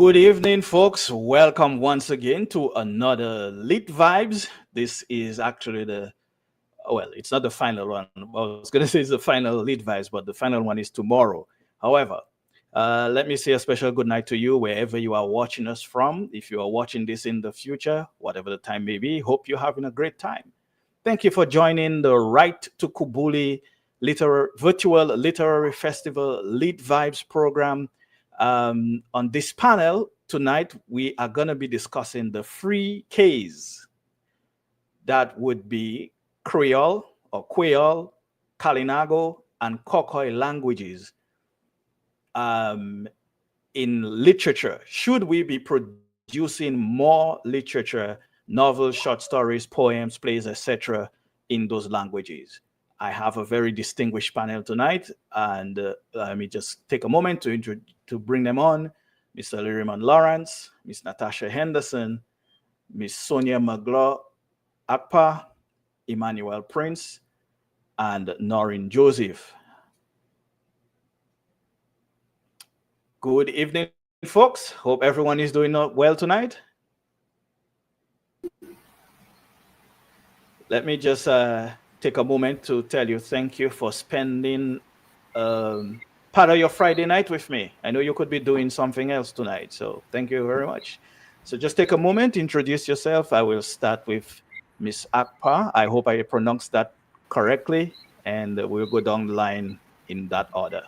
Good evening, folks. Welcome once again to another LitVibes. This is actually it's not the final one. I was going to say it's the final LitVibes, but the final one is tomorrow. However, let me say a special good night to you wherever you are watching us from. If you are watching this in the future, whatever the time may be, hope you're having a great time. Thank you for joining the Write-Tukubuli Virtual Literary Festival LitVibes program. On this panel tonight, we are going to be discussing the three Ks. That would be Creole or Kweyol, Kalinago, and Kokoy languages in literature. Should we be producing more literature, novels, short stories, poems, plays, etc., in those languages? I have a very distinguished panel tonight, and let me just take a moment to bring them on. Mr. Raymond Lawrence, Miss Natasha Henderson, Miss Sonia Magloire-Akpa, Emmanuel Prince, and Noreen Joseph. Good evening, folks. Hope everyone is doing well tonight. Let me just take a moment to tell you thank you for spending part of your Friday night with me. I know you could be doing something else tonight, so thank you very much. So just take a moment, introduce yourself. I will start with Miss Akpa. I hope I pronounced that correctly, and we'll go down the line in that order.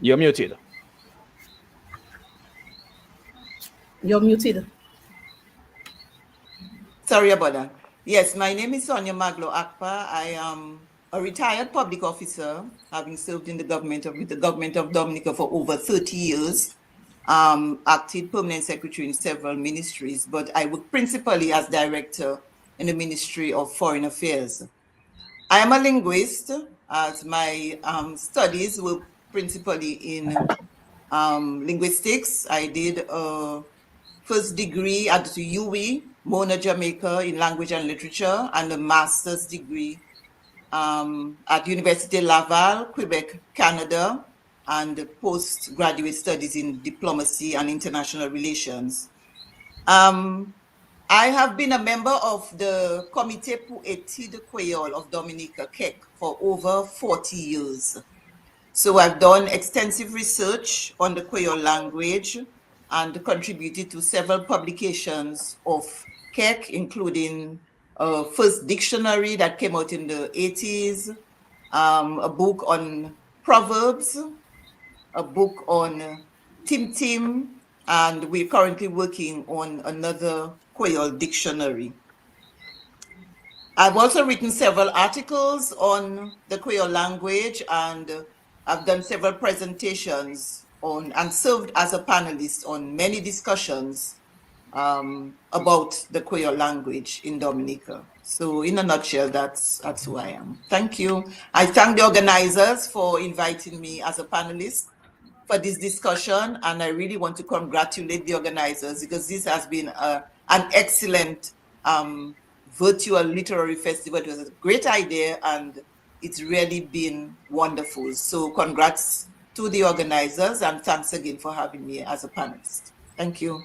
You're muted. You're muted. Sorry about that. Yes, my name is Sonia Magloire-Akpa. I am a retired public officer, having served in the government of Dominica for over 30 years. Acted permanent secretary in several ministries, but I work principally as director in the Ministry of Foreign Affairs. I am a linguist, as my studies were principally in linguistics. I did a first degree at the UWI, Mona, Jamaica, in language and literature, and a master's degree at Université Laval, Quebec, Canada, and postgraduate studies in diplomacy and international relations. I have been a member of the Comité pour Études Kweyol of Dominica, KEC, for over 40 years. So I've done extensive research on the Kweyol language and contributed to several publications of KEC, including a first dictionary that came out in the 80s, a book on proverbs, a book on Tim Tim, and we're currently working on another Kweyol dictionary. I've also written several articles on the Kweyol language, and I've done several presentations on and served as a panelist on many discussions about the Kweyol language in Dominica. So in a nutshell, that's who I am. Thank you. I thank the organizers for inviting me as a panelist for this discussion, and I really want to congratulate the organizers because this has been an excellent virtual literary festival. It was a great idea, and it's really been wonderful. So congrats to the organizers, and thanks again for having me as a panelist. Thank you.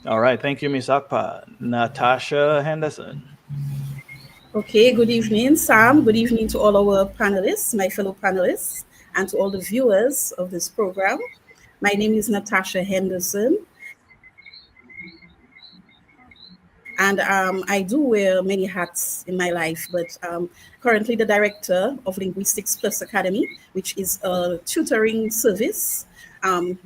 All right. Thank you, Ms. Akpa. Natasha Henderson. Okay, good evening, Sam. Good evening to all our panelists, my fellow panelists, and to all the viewers of this program. My name is Natasha Henderson. And I do wear many hats in my life, but currently the director of Linguistics Plus Academy, which is a tutoring service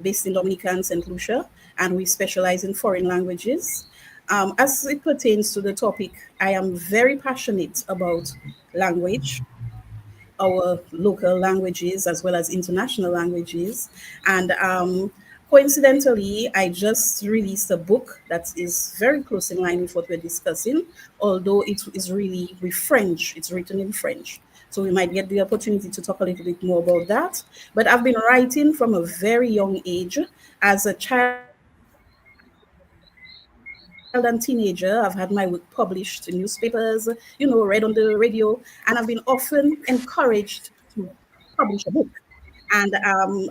based in Dominica and St. Lucia, and we specialize in foreign languages. As it pertains to the topic, I am very passionate about language, our local languages, as well as international languages. And coincidentally, I just released a book that is very close in line with what we're discussing, although it is really with French. It's written in French. So we might get the opportunity to talk a little bit more about that. But I've been writing from a very young age. As a child and teenager, I've had my work published in newspapers, read on the radio, and I've been often encouraged to publish a book. And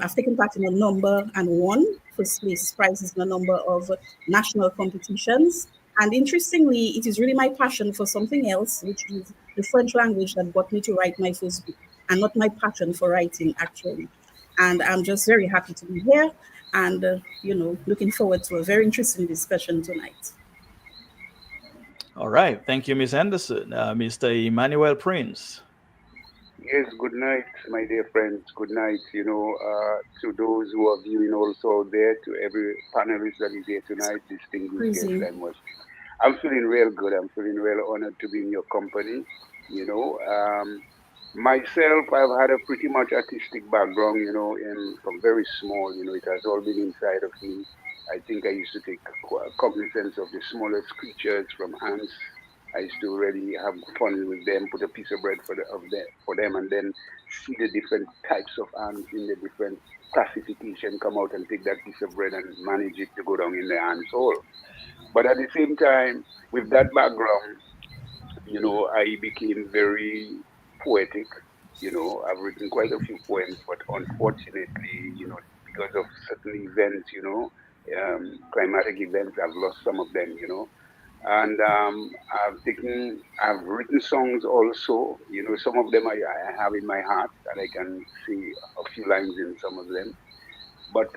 I've taken part in a number and won first place prizes in a number of national competitions. And interestingly, it is really my passion for something else, which is the French language, that got me to write my first book, and not my passion for writing, actually. And I'm just very happy to be here and, looking forward to a very interesting discussion tonight. All right. Thank you, Miss Henderson. Mr. Emmanuel Prince. Yes, good night, my dear friends. Good night, to those who are viewing also out there, to every panelist that is here tonight, distinguished guests Crazy. and much. I'm feeling real good. I'm feeling real honored to be in your company. You know, myself, I've had a pretty much artistic background, from very small, it has all been inside of me. I think I used to take cognizance of the smallest creatures from ants. I used to really have fun with them, put a piece of bread for them, and then see the different types of ants in the different classification come out and take that piece of bread and manage it to go down in the ant's hole. But at the same time, with that background, I became very poetic. I've written quite a few poems, but unfortunately, because of certain events, climatic events, I've lost some of them, And I've written songs also. Some of them I have in my heart that I can see a few lines in some of them. But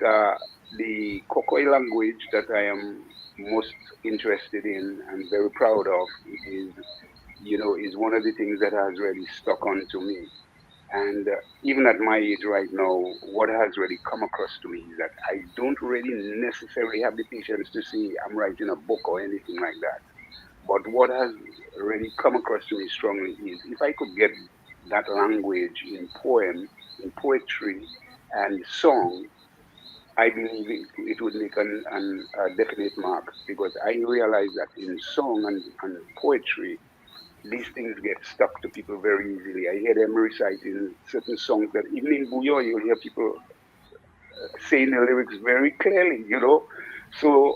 the Kokoy language that I am most interested in and very proud of is, is one of the things that has really stuck on to me. And even at my age right now, what has really come across to me is that I don't really necessarily have the patience to say I'm writing a book or anything like that. But what has really come across to me strongly is if I could get that language in poem, in poetry, and song, I believe it would make a definite mark because I realize that in song and poetry, these things get stuck to people very easily. I hear them reciting certain songs that even in Buyo, you'll hear people saying the lyrics very clearly, So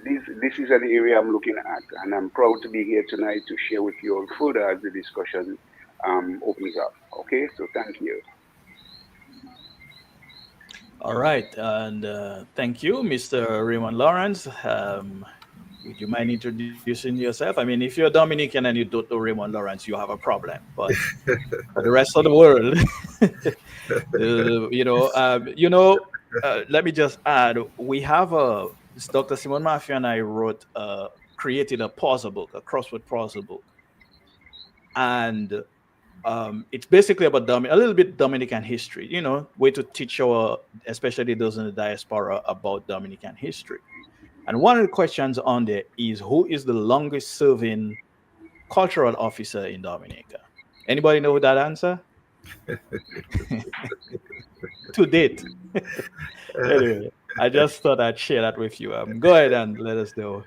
this is an area I'm looking at, and I'm proud to be here tonight to share with you all further as the discussion opens up. Okay, so thank you. All right. And thank you, Mr. Raymond Lawrence. Would you mind introducing yourself? I mean, if you're Dominican and you don't know Raymond Lawrence, you have a problem. But for the rest of the world, let me just add, we have Dr. Simon Mafia and I created a puzzle book, a crossword puzzle book. And it's basically about a little bit Dominican history, way to teach especially those in the diaspora, about Dominican history. And one of the questions on there is, who is the longest serving cultural officer in Dominica? Anybody know that answer? To date. Anyway, I just thought I'd share that with you. Go ahead and let us know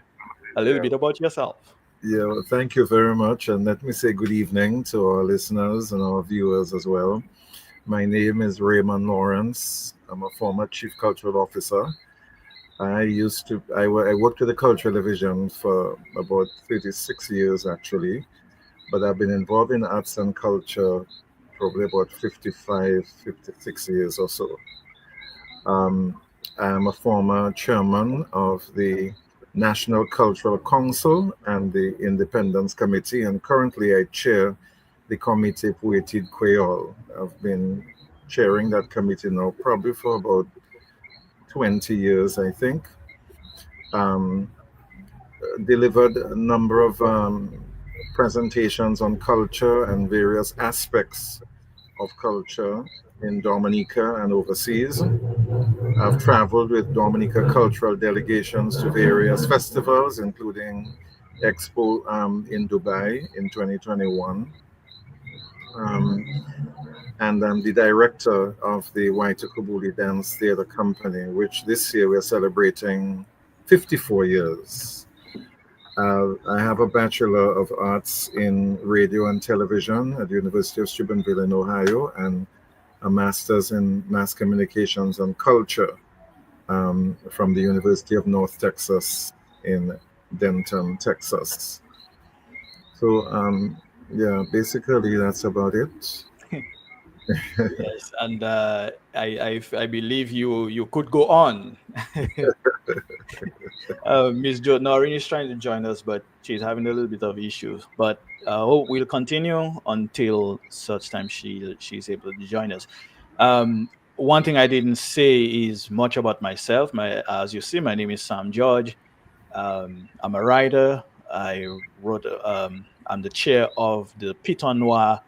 a little bit about yourself. Yeah, well, thank you very much. And let me say good evening to our listeners and our viewers as well. My name is Raymond Lawrence. I'm a former Chief Cultural Officer. I worked with the Cultural Division for about 36 years actually, but I've been involved in arts and culture probably about 55, 56 years or so. I'm a former chairman of the National Cultural Council and the Independence Committee, and currently I chair the Committee Poetic Kweyol. I've been chairing that committee now probably for about 20 years, I think. Delivered a number of presentations on culture and various aspects of culture in Dominica and overseas. I've traveled with Dominica cultural delegations to various festivals, including Expo in Dubai in 2021. And I'm the director of the Write-Tukubuli Dance Theatre Company, which this year we're celebrating 54 years. I have a Bachelor of Arts in Radio and Television at the University of Steubenville in Ohio, and a Master's in Mass Communications and Culture from the University of North Texas in Denton, Texas. So, yeah, basically that's about it. Yes, and I believe you could go on. Miss Noreen is trying to join us, but she's having a little bit of issues. But we'll continue until such time she's able to join us. One thing I didn't say is much about myself. As you see, my name is Sam George. I'm a writer. I wrote. I'm the chair of the Piton Noir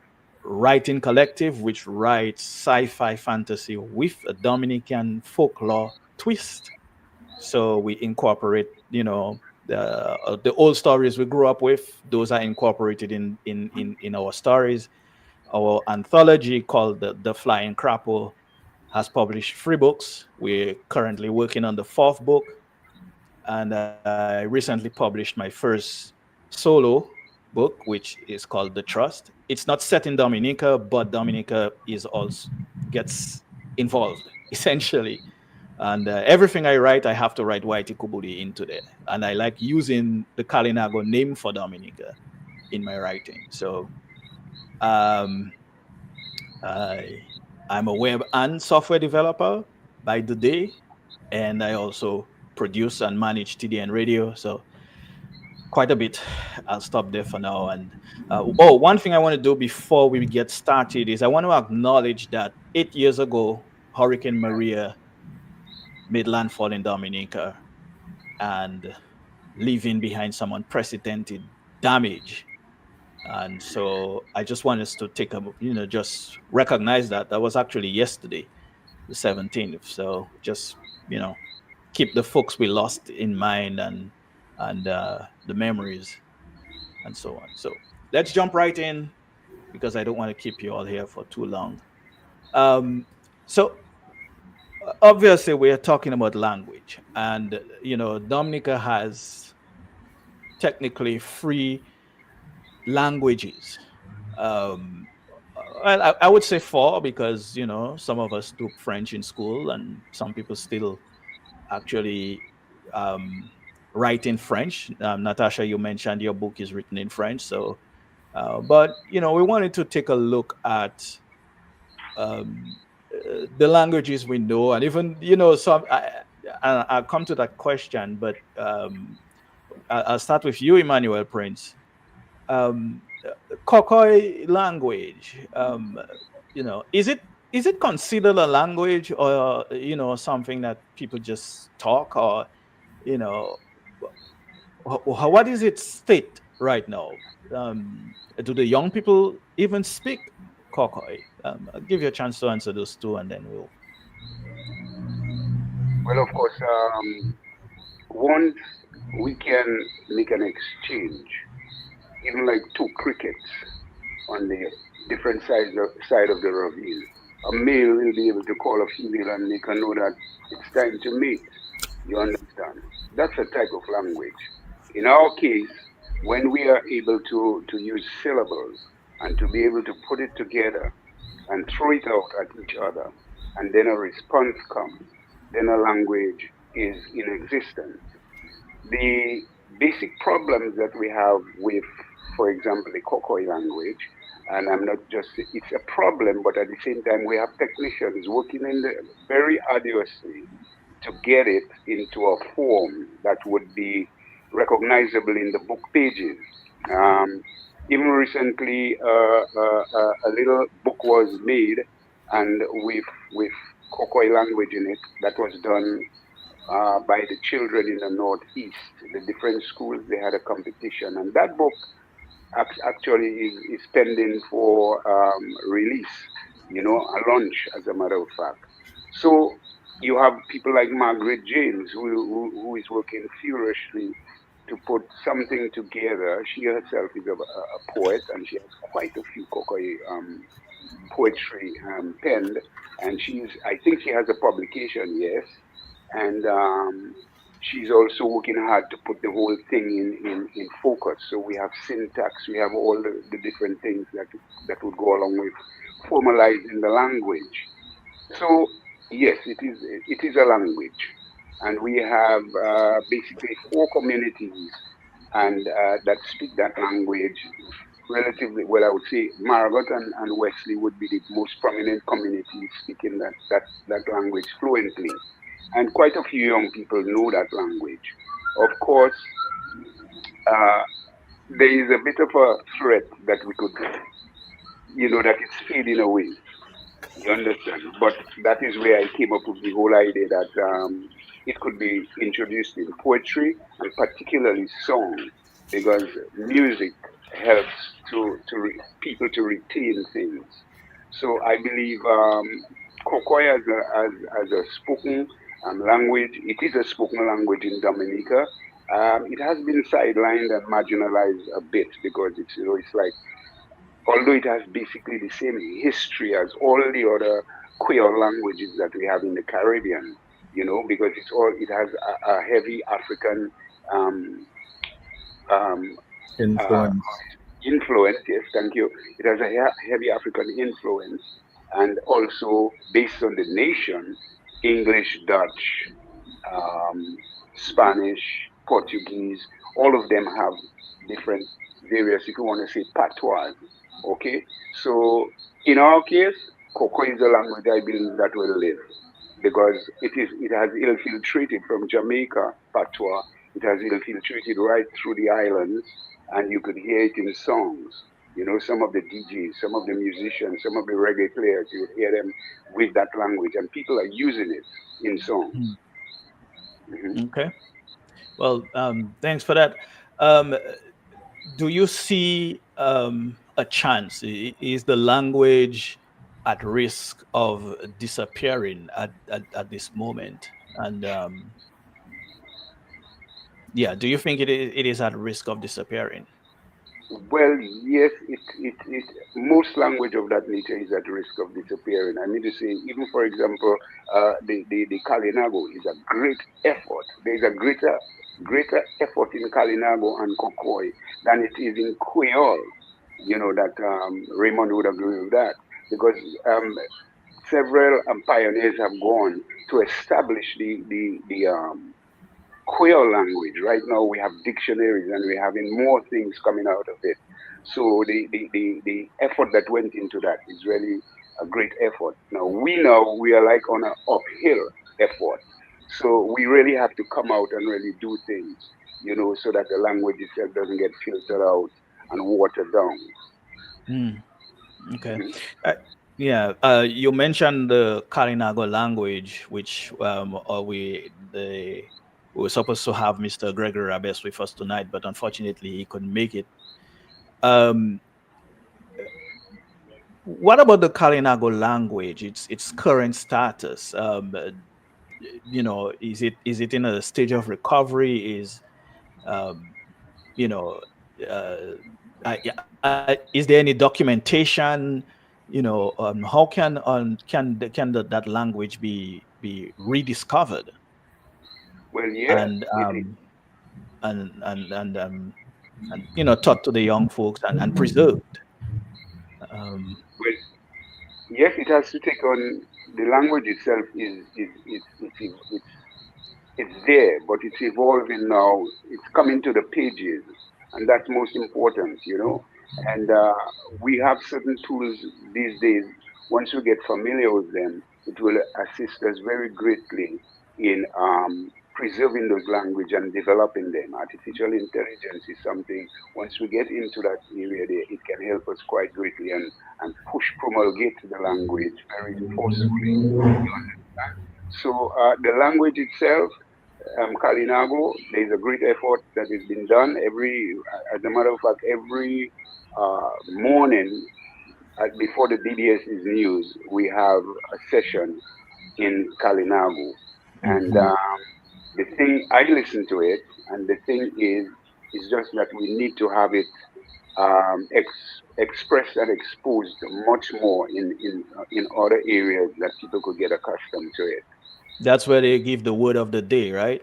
Writing Collective, which writes sci-fi fantasy with a Dominican folklore twist. So we incorporate, the old stories we grew up with. Those are incorporated in our stories. Our anthology called the Flying Crapple has published 3 books. We're currently working on the 4th book, and I recently published my first solo book, which is called The Trust. It's not set in Dominica, but Dominica is also gets involved essentially. And everything I write, I have to write Write-Tukubuli into there. And I like using the Kalinago name for Dominica in my writing. So um, I, I'm a web and software developer by the day, and I also produce and manage TDN radio. So quite a bit. I'll stop there for now. And one thing I want to do before we get started is I want to acknowledge that 8 years ago, Hurricane Maria made landfall in Dominica and leaving behind some unprecedented damage. And so I just want us to take just recognize that that was actually yesterday, the 17th. So just, you know, keep the folks we lost in mind, and the memories and so on. So let's jump right in because I don't want to keep you all here for too long. Um, so obviously we're talking about language, and Dominica has technically 3 languages. Um, well, I would say 4 because some of us took French in school, and some people still actually um, write in French. Natasha, you mentioned your book is written in French, so but we wanted to take a look at um, the languages we know, and even some. I'll come to that question, but I'll start with you, Emmanuel Prince. Um, Kokoy language. Is it considered a language, or something that people just talk, or you know what is its state right now? Do the young people even speak Kokoy? I'll give you a chance to answer those two, and then we'll. Well, of course, once we can make an exchange, even like 2 crickets on the different side of the ravine, a male will be able to call a female and make her know that it's time to mate. You understand? That's a type of language. In our case, when we are able to use syllables and to be able to put it together and throw it out at each other, and then a response comes, then a language is in existence. The basic problems that we have with, for example, the Kokoy language, and I'm not just, it's a problem, but at the same time, we have technicians working very arduously to get it into a form that would be recognizable in the book pages. Um, Even recently, a little book was made, and with Kokoy language in it, that was done by the children in the Northeast. The different schools, they had a competition, and that book actually is pending for release, a launch, as a matter of fact. So you have people like Margaret James, who is working furiously to put something together. She herself is a poet, and she has quite a few Kokoy poetry penned, and I think she has a publication, yes, and she's also working hard to put the whole thing in focus. So we have syntax, we have all the different things that would go along with formalizing the language. So yes, it is a language, and we have basically 4 communities and that speak that language relatively, well, I would say Margot and Wesley would be the most prominent communities speaking that language fluently. And quite a few young people know that language. Of course, uh, there is a bit of a threat that we could, that is fading away. You understand? But that is where I came up with the whole idea that it could be introduced in poetry and particularly song, because music helps people to retain things. So I believe Kokoy as a spoken language, it is a spoken language in Dominica. It has been sidelined and marginalized a bit because it's like, although it has basically the same history as all the other Kweyol languages that we have in the Caribbean, because it has a heavy African um, um, uh, Influence. influence. Yes, thank you. It has a heavy African influence, and also based on the nation, English, Dutch, um, Spanish, Portuguese, all of them have different various, if you want to say, patois. Okay, so in our case, Koko is a language I believe that will live because it has infiltrated from Jamaica patois. It has infiltrated right through the islands, and you could hear it in songs. Some of the DJs, some of the musicians, some of the reggae players, you would hear them with that language, and people are using it in songs. Hmm. Mhm. Okay. Well, thanks for that. Um, do you see a chance? Is the language at risk of disappearing at this moment? And yeah, do you think it is at risk of disappearing? Well, yes, most language of that nature is at risk of disappearing. I mean to say, even for example, the Kalinago is a great effort. There is a greater effort in Kalinago and Kokoy than it is in Kweyol. That Raymond would agree with that because several pioneers have gone to establish the Kweyol language. Right now, we have dictionaries and we're having more things coming out of it. So the effort that went into that is really a great effort. Now we are like on an uphill effort. So we really have to come out and really do things, so that the language itself doesn't get filtered out and watered down. Hmm. Okay. Mhm. Uh, yeah. You mentioned the Kalinago language, which we were supposed to have Mr. Gregory Rabes with us tonight, but unfortunately he couldn't make it. Um, what about the Kalinago language? Its current status. Is it in a stage of recovery? Um, you know, uh, is there any documentation? How that language be rediscovered Well, yeah, and taught to the young folks and preserved? Um, well, yes, it has to take on the language itself it's there, but it's evolving now. It's coming to the pages, and that's most important. And we have certain tools these days. Once we get familiar with them, it will assist us very greatly in preserving those language and developing them. Artificial intelligence is something. Once we get into that area, there, it can help us quite greatly and push promulgate the language very forcefully. You understand? So the language itself Kalinago, there is a great effort that has been done as a matter of fact, every morning before the BBS's news, we have a session in Kalinago. And mhm. the thing, I listen to it, and the thing is just that we need to have it expressed and exposed much more in other areas that people could get accustomed to it. That's where they give the word of the day, right?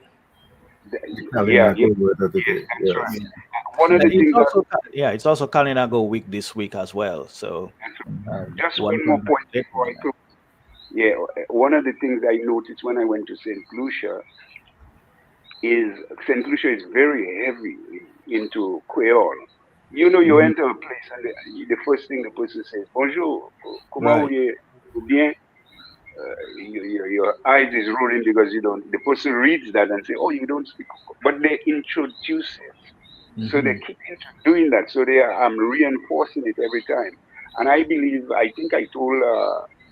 The Yeah, yeah, Kalinago word of the yes, day. that's right. Yes. Yeah. One of the It's things that also it's also Kalinago week this week as well. So just one one more point congratulations before on I that. close. Yeah, one of the things I noticed when I went to St. Lucia is St. Lucia is very heavy into Kweyol. You enter a place and the first thing the person says, "Bonjour, comment Right. vous bien?" Your eyes is rolling because you don't. The person reads that and say, "Oh, you don't speak," but they introduce it. So they Hmm. keep doing that. So they are reinforcing it every time. And I believe, I think I told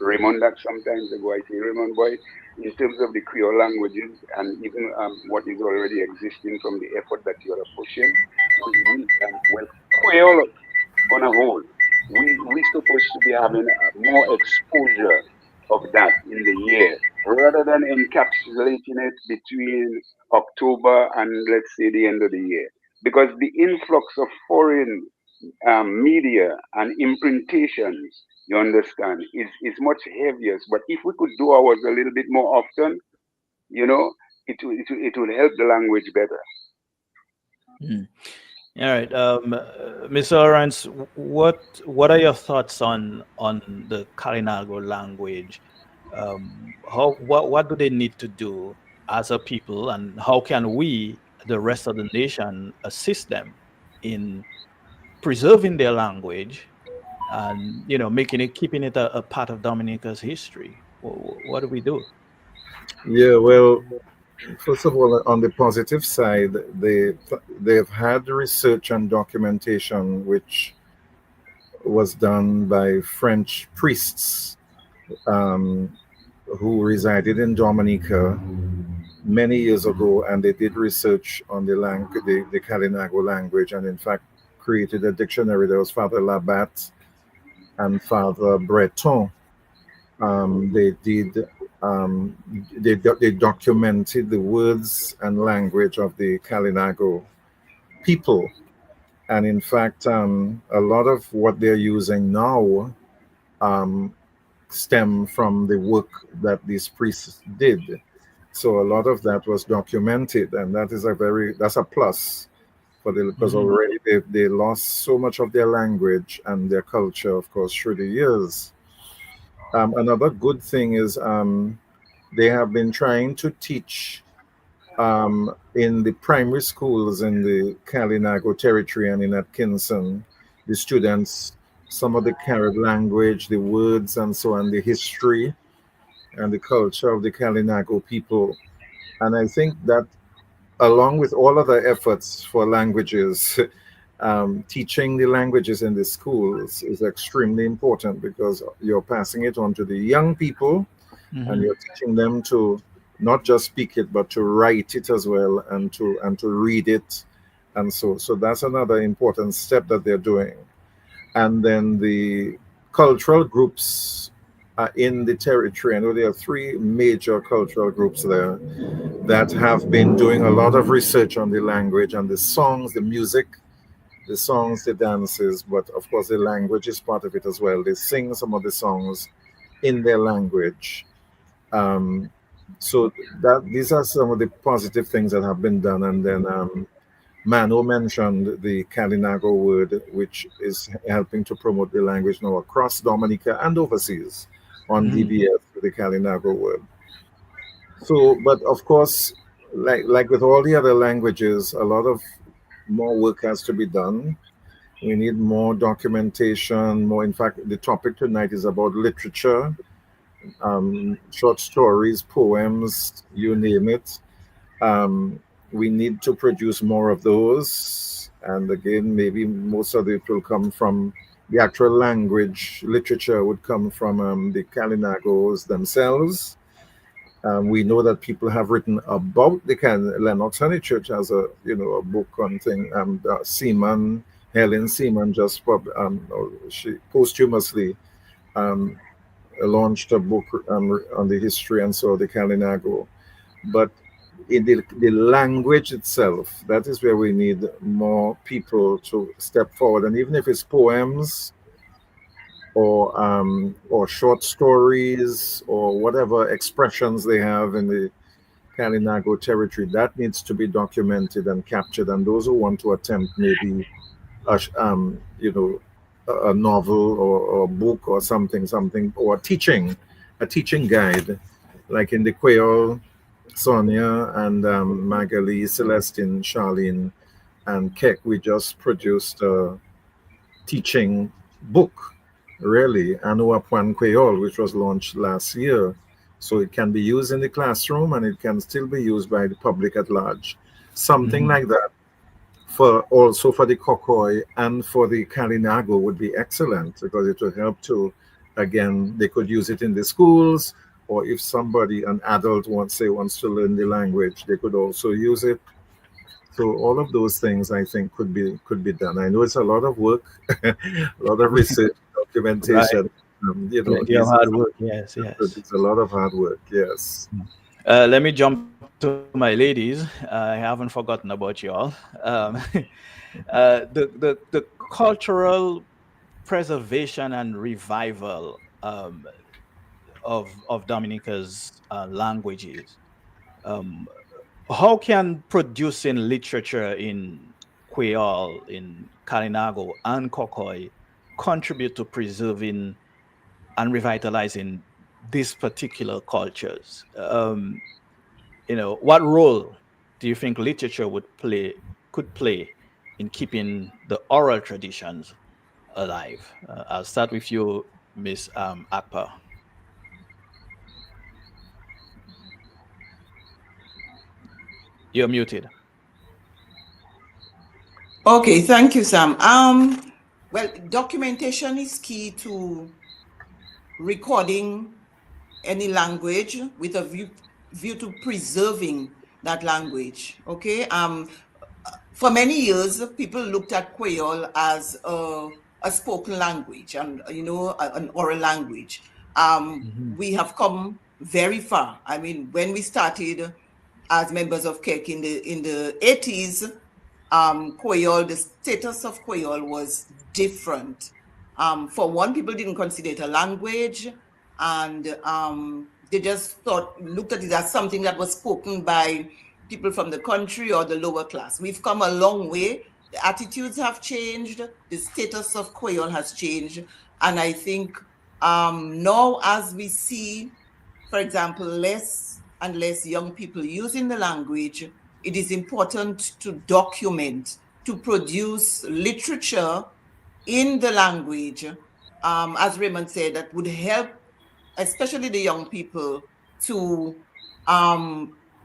Raymond that sometimes ago. I say, Raymond, boy, in terms of the Creole languages and even what is already existing from the effort that you are pushing, well, Kweyol on a whole, we supposed to be having more exposure of that in the year rather than encapsulating it between October and let's say the end of the year. Because the influx of foreign media and imprintations, you understand, is much heavier. But if we could do ours a little bit more often, you know, it will help the language better. Mm. All right, Mr. Lawrence, what are your thoughts on the Kalinago language? How what do they need to do as a people, and how can we, the rest of the nation, assist them in preserving their language and making it keeping it a part of Dominica's history? What do we do? Yeah, well, first of all, on the positive side, they've had research and documentation which was done by French priests um, who resided in Dominica many years ago, and they did research on the Kalinago language, and in fact created a dictionary. There was Father Labat and Father Breton. They did. They documented the words and language of the Kalinago people, and in fact, a lot of what they're using now um, stem from the work that these priests did. So a lot of that was documented, and that's a plus for the because Hmm. already they lost so much of their language and their culture, of course, through the years. Another good thing is they have been trying to teach in the primary schools in the Kalinago territory and in Atkinson, the students some of the Carib language, the words, and so on, the history and the culture of the Kalinago people. And I think that, along with all other efforts for languages, teaching the languages in the schools is extremely important because you're passing it on to the young people and Hmm. you're teaching them to not just speak it but to write it as well and to read it, and so that's another important step that they're doing. And then the cultural groups in the territory, I know there are three major cultural groups there that have been doing a lot of research on the language and the songs, the music, the songs, the dances, but of course the language is part of it as well. They sing some of the songs in their language. Um, so that these are some of the positive things that have been done. And then Mano mentioned the Kalinago word, which is helping to promote the language now across Dominica and overseas on Hmm. DBF, the Kalinago word. So, but of course, like with all the other languages, a lot of more work has to be done. We need more documentation, more. In fact, the topic tonight is about literature, short stories, poems, you name it. Um, we need to produce more of those. And again, maybe most of it will come from the actual language. Literature would come from the Kalinagos themselves. We know that people have written about the Lennox Honeychurch as a book on thing. Seaman, Helen Seaman she posthumously um, launched a book on the history and so the Kalinago. But in the language itself, that is where we need more people to step forward. And even if it's poems or short stories or whatever expressions they have in the Kalinago territory, that needs to be documented and captured. And those who want to attempt maybe a, a novel or a book or something, or a teaching guide, like in the Kweyol, Sonia and Magali, Celestine, Charlene, and Keck, we just produced teaching book, really, Anuapuan Kweyol, which was launched last year. So it can be used in the classroom and it can still be used by the public at large. Something like that for also for the Kokoy and for the Kalinago would be excellent, because it would help to, again, they could use it in the schools, or if somebody, an adult wants to learn the language, they could also use it. So all of those things I think could be done. I know it's a lot of work, a lot of research, documentation. Hard work. Yes. It's a lot of hard work. Yes. Let me jump to my ladies. I haven't forgotten about y'all. The cultural preservation and revival of Dominica's languages. How can producing literature in Kweyol, in Kalinago, and Kokoy contribute to preserving and revitalizing these particular cultures? What role do you think literature could play in keeping the oral traditions alive? I'll start with you, Miss Akpa. You're muted. Okay, thank you, Sam. Well, documentation is key to recording any language with a view to preserving that language. Okay. For many years, people looked at Kweyol as a spoken language and an oral language. We have come very far. I mean, when we started as members of KEK in the 80s, Kweyol, the status of Kweyol was different. For one, people didn't consider it a language, and they just looked at it as something that was spoken by people from the country or the lower class. We've come a long way. The attitudes have changed. The status of Kweyol has changed. And I think now, as we see, for example, less and less young people using the language, it is important to document, to produce literature in the language, as Raymond said, that would help, especially the young people, to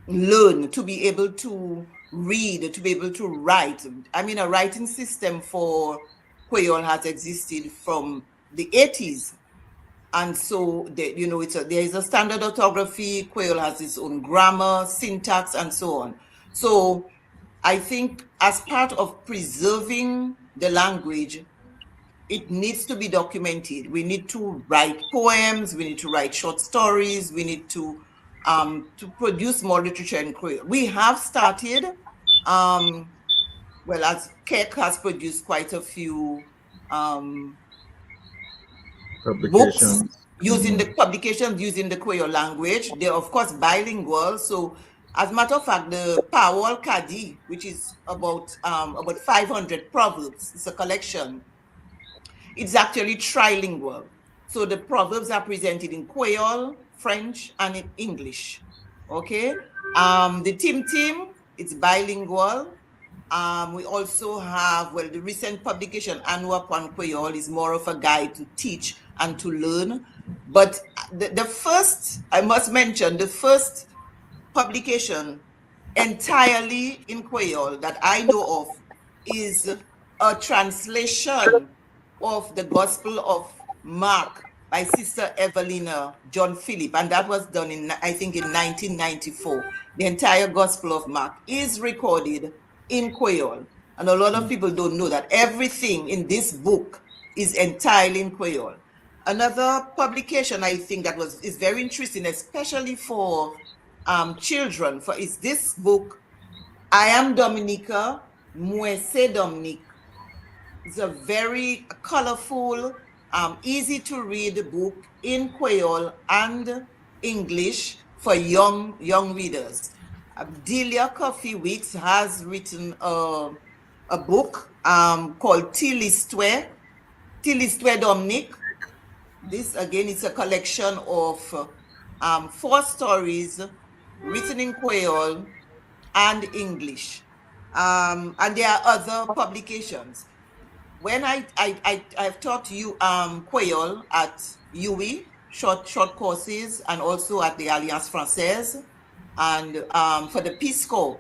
learn, to be able to read, to be able to write. I mean, a writing system for Kweyol has existed from the 80s. And so, there is a standard orthography. Kweyol has its own grammar, syntax, and so on. So I think as part of preserving the language, it needs to be documented. We need to write poems. We need to write short stories. We need to produce more literature in Kweyol. We have started, as KEK has produced quite a few books using the publications using the Kweyol language. They're of course bilingual. So, as a matter of fact, the Pawol Kadi, which is about 500 proverbs, it's a collection. It's actually trilingual. So the proverbs are presented in Kweyol, French, and in English. Okay. The Tim, it's bilingual. We also have, the recent publication, Anuapuan Kweyol, is more of a guide to teach and to learn. But the first, I must mention, the first publication entirely in Kweyol that I know of is a translation of the Gospel of Mark by Sister Evelina John Philip, and that was done in 1994. The entire Gospel of Mark is recorded in Kweyol, and a lot of people don't know that everything in this book is entirely in Kweyol. Another publication I think that is very interesting, especially for children, is this book, I Am Dominica, Muese Dominique. It's a very colorful, easy to read book in Kweyol and English for young readers. Delia Coffee Weeks has written a book called Tilistwe Dominique. This again is a collection of 4 stories written in Kweyol and English. And there are other publications. when I've taught you Kweyol at UWI, short courses, and also at the Alliance Française, and for the Peace Corps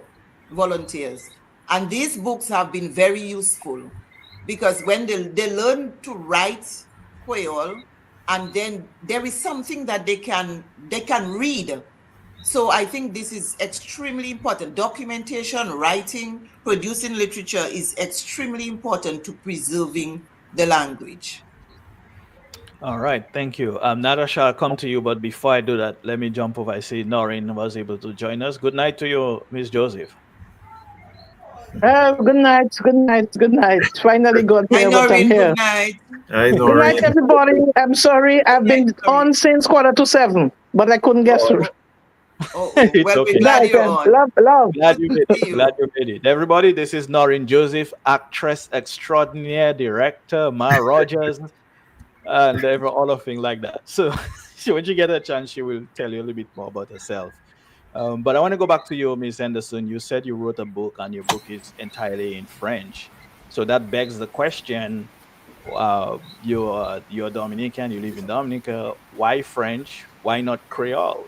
volunteers. And these books have been very useful because when they learn to write Kweyol, and then there is something that they can read. So I think this is extremely important. Documentation, writing, producing literature is extremely important to preserving the language. All right, thank you. Natasha, I'll come to you, but before I do that, let me jump over. I see Noreen was able to join us. Good night to you, Miss Joseph. Good night, good night, good night. Finally got Hi, here, but I'm Noreen, here. good night. Hi, Good Noreen. night, everybody. I'm sorry, I've been on since 6:45, but I couldn't get through. It's Well, okay. we're glad you're on. Love. Glad you made See it. you. Glad you made it. Everybody, this is Noreen Joseph, actress extraordinaire, director, Ma Rogers, and all of things like that. So when you get a chance, she will tell you a little bit more about herself. But I want to go back to you, Miss Henderson. You said you wrote a book, and your book is entirely in French. So that begs the question: you're Dominican, you live in Dominica. Why French? Why not Creole?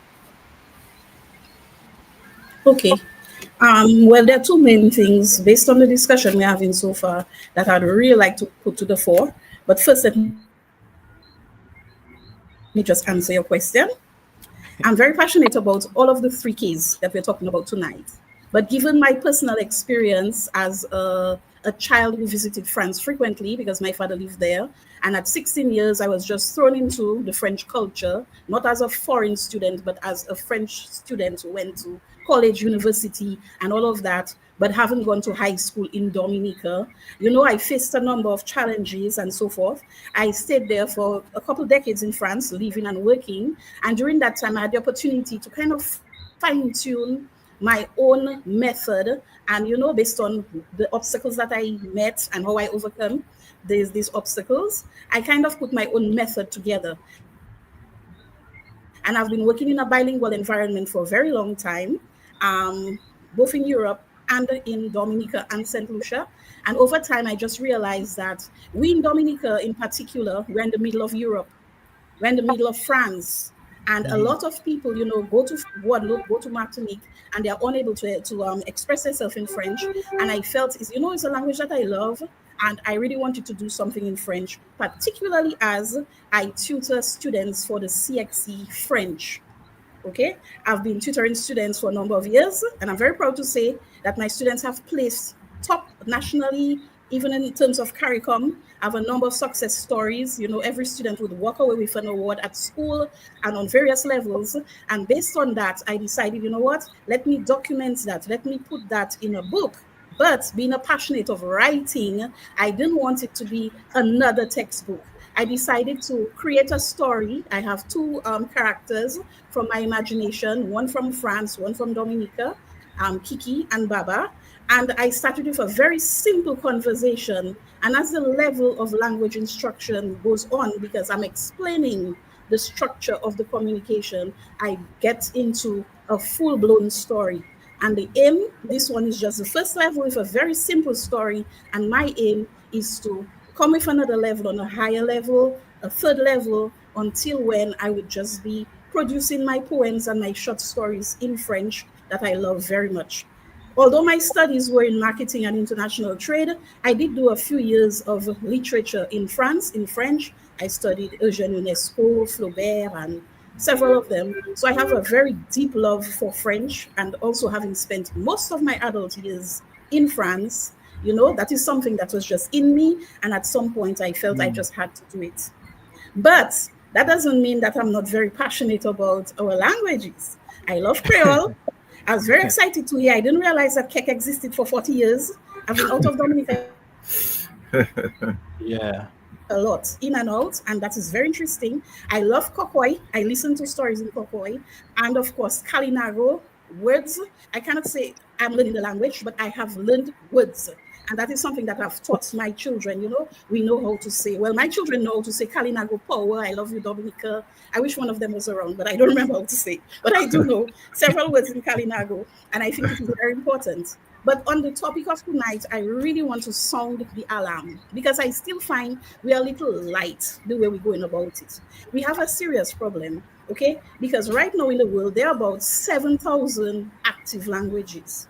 Okay. Well, there are two main things based on the discussion we're having so far that I'd really like to put to the fore. But first, let me just answer your question. I'm very passionate about all of the three Ks that we're talking about tonight. But given my personal experience as a child who visited France frequently because my father lived there, and at 16 years, I was just thrown into the French culture, not as a foreign student, but as a French student who went to college, university, and all of that, but haven't gone to high school in Dominica. I faced a number of challenges and so forth. I stayed there for a couple decades in France, living and working. And during that time, I had the opportunity to kind of fine-tune my own method. And, based on the obstacles that I met and how I overcome these obstacles, I kind of put my own method together. And I've been working in a bilingual environment for a very long time, both in Europe and in Dominica and St. Lucia. And over time, I just realized that we in Dominica in particular, we're in the middle of Europe, we're in the middle of France. And a lot of people, go to Guadeloupe, go to Martinique, and they're unable to express themselves in French. And I felt, it's a language that I love. And I really wanted to do something in French, particularly as I tutor students for the CXC French. Okay, I've been tutoring students for a number of years, and I'm very proud to say that my students have placed top nationally, even in terms of curriculum. I have a number of success stories. Every student would walk away with an award at school and on various levels. And based on that, I decided, let me document that. Let me put that in a book. But being a passionate of writing, I didn't want it to be another textbook. I decided to create a story. I have two characters from my imagination, one from France, one from Dominica, Kiki and Baba. And I started with a very simple conversation. And as the level of language instruction goes on, because I'm explaining the structure of the communication, I get into a full-blown story. And the aim, this one is just the first level with a very simple story. And my aim is to come with another level on a higher level, a third level, until when I would just be producing my poems and my short stories in French that I love very much. Although my studies were in marketing and international trade, I did do a few years of literature in France, in French. I studied Eugène Ionesco, Flaubert, and several of them. So I have a very deep love for French, and also having spent most of my adult years in France, that is something that was just in me. And at some point I felt I just had to do it. But that doesn't mean that I'm not very passionate about our languages. I love Creole. I was very excited to hear. I didn't realize that Kek existed for 40 years. I've been out of Dominica Yeah. a lot, in and out, and that is very interesting. I love Kokoy. I listen to stories in Kokoy. And of course, Kalinago, words. I cannot say I'm learning the language, but I have learned words. And that is something that I've taught my children. We know how to say, well, my children know how to say Kalinago power, I love you, Dominica. I wish one of them was around, but I don't remember how to say. But I do know several words in Kalinago, and I think it is very important. But on the topic of tonight, I really want to sound the alarm because I still find we are a little light the way we're going about it. We have a serious problem, okay? Because right now in the world, there are about 7,000 active languages.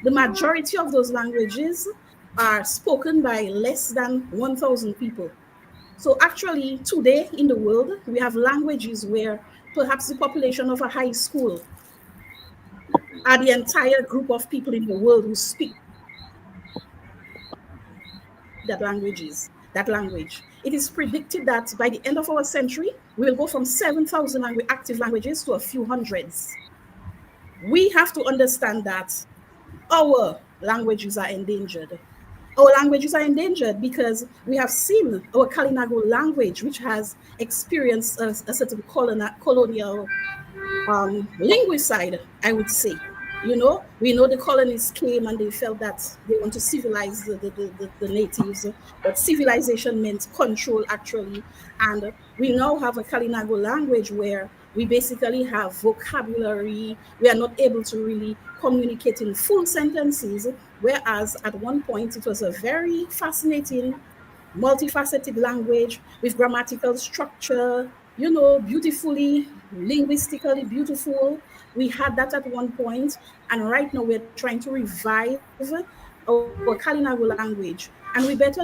The majority of those languages are spoken by less than 1,000 people. So actually, today in the world, we have languages where perhaps the population of a high school are the entire group of people in the world who speak that language. It is predicted that by the end of our century, we will go from 7,000 active languages to a few hundreds. We have to understand that our languages are endangered. Our languages are endangered because we have seen our Kalinago language, which has experienced a certain colonial linguicide, I would say. You know, we know the colonists came and they felt that they want to civilize the natives, but civilization meant control actually. And we now have a Kalinago language where we basically have vocabulary. We are not able to really communicate in full sentences, whereas at one point it was a very fascinating multifaceted language with grammatical structure, you know, beautifully, linguistically beautiful. We had that at one point, and right now we're trying to revive our Kalinago language. And we better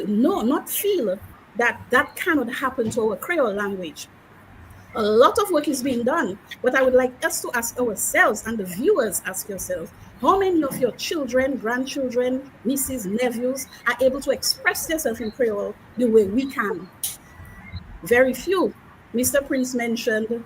not feel that that cannot happen to our Creole language. A lot of work is being done, but I would like us to ask ourselves and the viewers ask yourselves, how many of your children, grandchildren, nieces, nephews are able to express themselves in Creole the way we can? Very few. Mr. Prince mentioned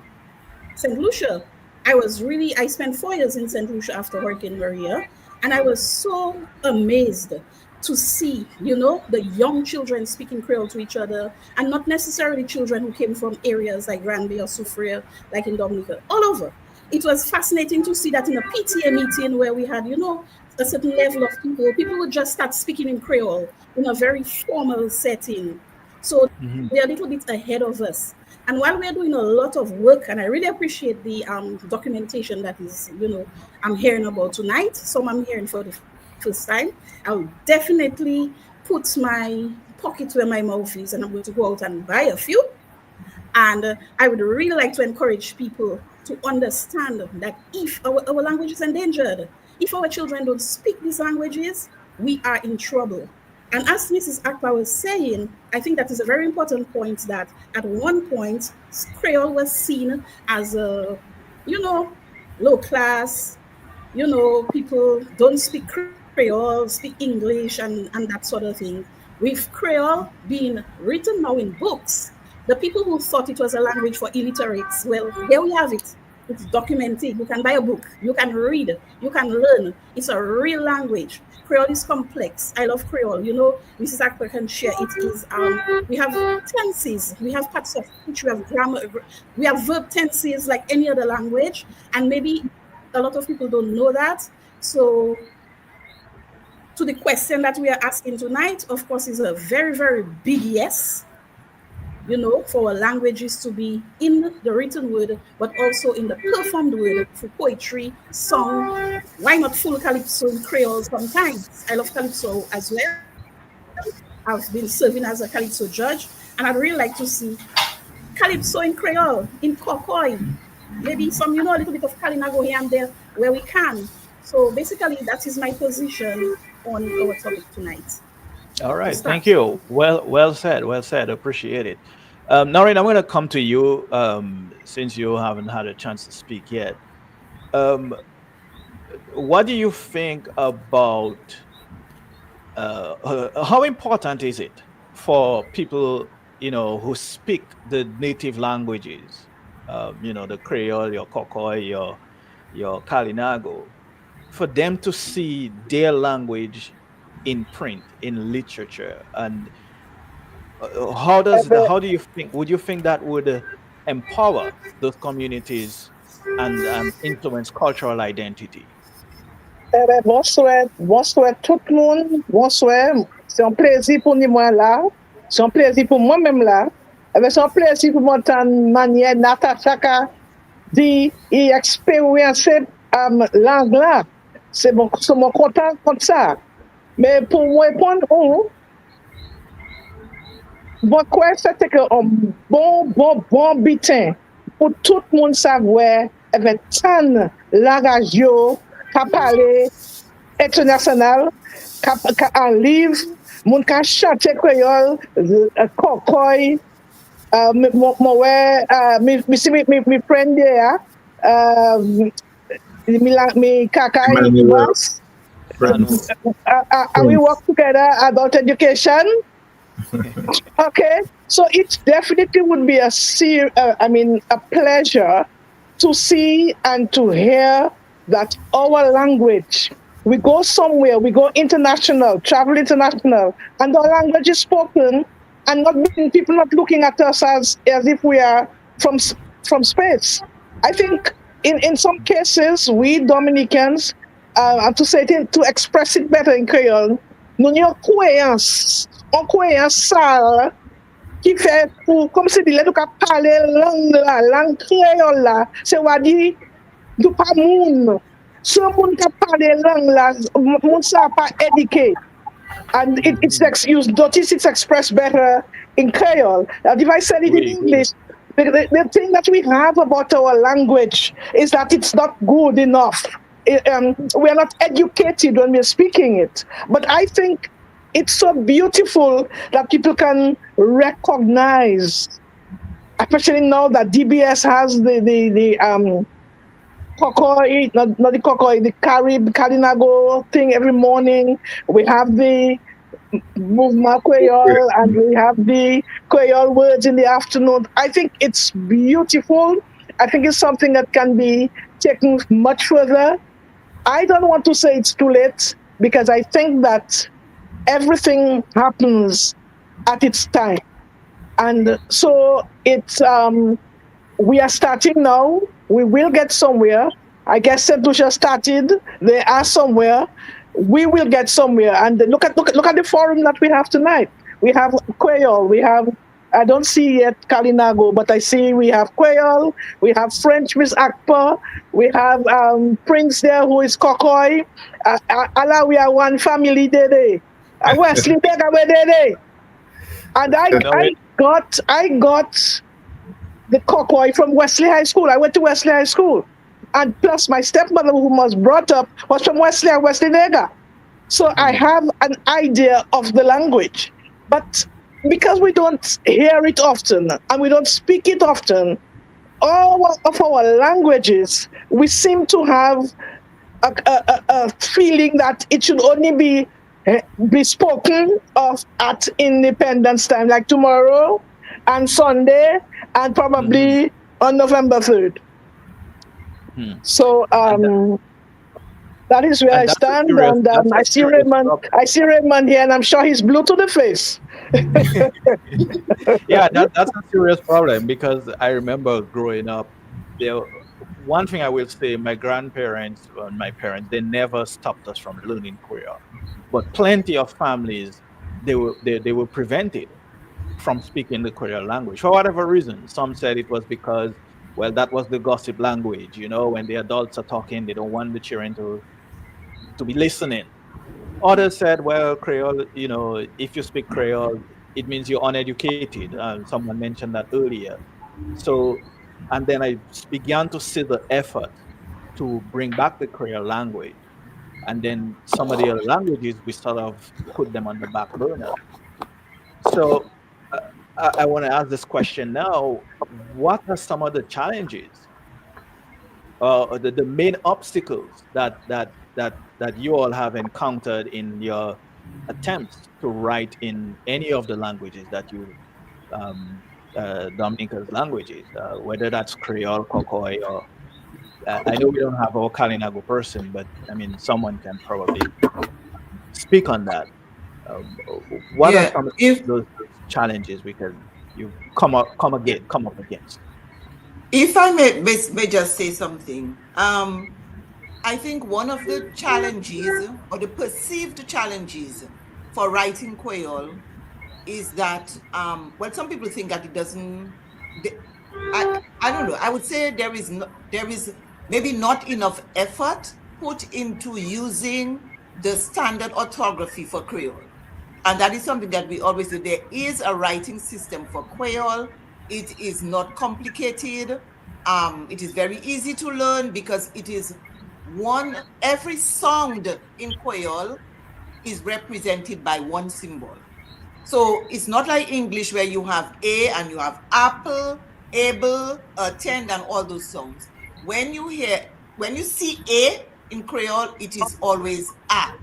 St. Lucia. I spent 4 years in St. Lucia after Hurricane Maria, and I was so amazed to see, you know, the young children speaking Creole to each other, and not necessarily children who came from areas like Granby or Soufriere, like in Dominica, all over. It was fascinating to see that in a PTA meeting where we had, you know, a certain level of people would just start speaking in Creole in a very formal setting. So they're a little bit ahead of us. And while we're doing a lot of work, and I really appreciate the documentation that is, you know, I'm hearing about tonight, some I'm hearing for the first time, I'll definitely put my pocket where my mouth is, and I'm going to go out and buy a few. And I would really like to encourage people to understand that if our language is endangered, if our children don't speak these languages, we are in trouble. And as Mrs. Akpa was saying, I think that is a very important point that at one point, Creole was seen as a, you know, low class, you know, people don't speak Creole, speak English and that sort of thing. With Creole being written now in books, the people who thought it was a language for illiterates, well, here we have it. It's documented. You can buy a book. You can read. You can learn. It's a real language. Creole is complex. I love Creole. You know, Mrs. Akpa can share. It is. We have tenses. We have parts of speech. We have grammar. We have verb tenses like any other language. And maybe a lot of people don't know that. So, to the question that we are asking tonight, of course, is a very, very big yes. You know, for our languages to be in the written word, but also in the performed word for poetry, song. Why not full calypso in Creole sometimes? I love calypso as well. I've been serving as a calypso judge, and I'd really like to see calypso in Creole, in Kokoy. Maybe some, you know, a little bit of Kalinago here and there where we can. So basically, that is my position on our topic tonight. All right, thank you. Well said. Appreciate it. Noreen, I'm going to come to you since you haven't had a chance to speak yet. What do you think about how important is it for people, you know, who speak the native languages, you know, the Creole, your Kokoy, your Kalinago, for them to see their language in print, in literature? And how do you think, would you think that would empower those communities and influence cultural identity? Bonsoir tout le monde, bonsoir. C'est un plaisir pour moi là, c'est un plaisir pour moi-même là. C'est un plaisir pour m'entendre manière Natasha dit et expériencer langue là. c'est mon content comme ça. Mais pour répondre, bon, quoi, c'était que un bon bitin pour tout le monde savoir, avec tant la radio, qui parler international, qui en livre, moun qui chante créole, Kokoy, mi friend there, mi kaka, Emmanuel. we work together adult education. Okay, so it definitely would be a pleasure to see and to hear that our language, we go somewhere, we go international, travel international, and our language is spoken, and people not looking at us as if we are from space. I think in some cases, we Dominicans, to express it better in Creole, nous avons une croyance sale qui fait pour, comme si dit, nous parler langue créole là, c'est à dire, nous pas moun. Ce monde qui parle langue là, moun ça pas éduqué. And you notice it's expressed better in Creole. And if I said it in English, the thing that we have about our language is that it's not good enough. We are not educated when we're speaking it. But I think it's so beautiful that people can recognize, especially now that DBS has the Kokoy, not the Kokoy, the Kalinago thing every morning. We have the movement Kweyol and we have the Kweyol words in the afternoon. I think it's beautiful. I think it's something that can be taken much further. I don't want to say it's too late because I think that everything happens at its time. And so it's we are starting now. We will get somewhere. I guess St. Lucia started. They are somewhere. We will get somewhere. And look at the forum that we have tonight. We have Kweyol. We have, I don't see yet Kalinago, but I see we have Kweyol. We have French with Akpa. We have Prince there who is Kokoy. Allah, we are one family today. Wesley Dega today. And I got the Kokoy from Wesley High School. I went to Wesley High School. And plus my stepmother who was brought up was from Wesley and Wesley Nega. So I have an idea of the language. But because we don't hear it often and we don't speak it often, all of our languages, we seem to have a feeling that it should only be spoken of at Independence time, like tomorrow and Sunday, and probably on November 3rd. So that is where I stand, and I see Raymond. I see Raymond here, and I'm sure he's blue to the face. Yeah, that's a serious problem because I remember growing up. One thing I will say, my grandparents and my parents, they never stopped us from learning Creole, but plenty of families they were prevented from speaking the Creole language for whatever reason. Some said it was because, well, that was the gossip language. You know, when the adults are talking, they don't want the children to be listening. Others said, well, Creole, you know, if you speak Creole, it means you're uneducated. Someone mentioned that earlier. So, and then I began to see the effort to bring back the Creole language. And then some of the other languages, we sort of put them on the back burner. So I want to ask this question now. What are some of the challenges, the main obstacles that you all have encountered in your attempts to write in any of the languages that you, Dominica's languages, whether that's Creole, Kokoy, or I know we don't have our Kalinago person, but I mean, someone can probably speak on that. What are some of those challenges you come up against? If I may just say something, I think one of the challenges or the perceived challenges for writing Kweyol is that, well, some people think that it doesn't. I don't know. I would say there is maybe not enough effort put into using the standard orthography for Creole. And that is something that we always do. There is a writing system for Kweyol. It is not complicated. It is very easy to learn because it is every sound in Kweyol is represented by one symbol. So it's not like English where you have A and you have apple, able, attend, and all those sounds. When you see A in Creole, it is always A.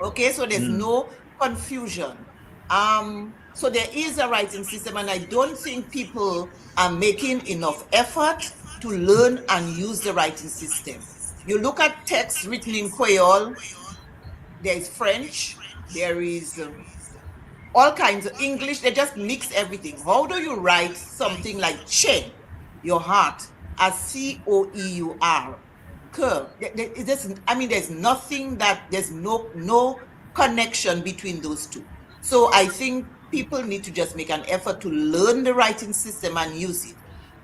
Okay, so there's no confusion. So there is a writing system, and I don't think people are making enough effort to learn and use the writing system. You look at text written in Kweyol, there is French, there is all kinds of English. They just mix everything. How do you write something like che, your heart, as C-O-E-U-R? There's nothing there's no connection between those two. So I think people need to just make an effort to learn the writing system and use it.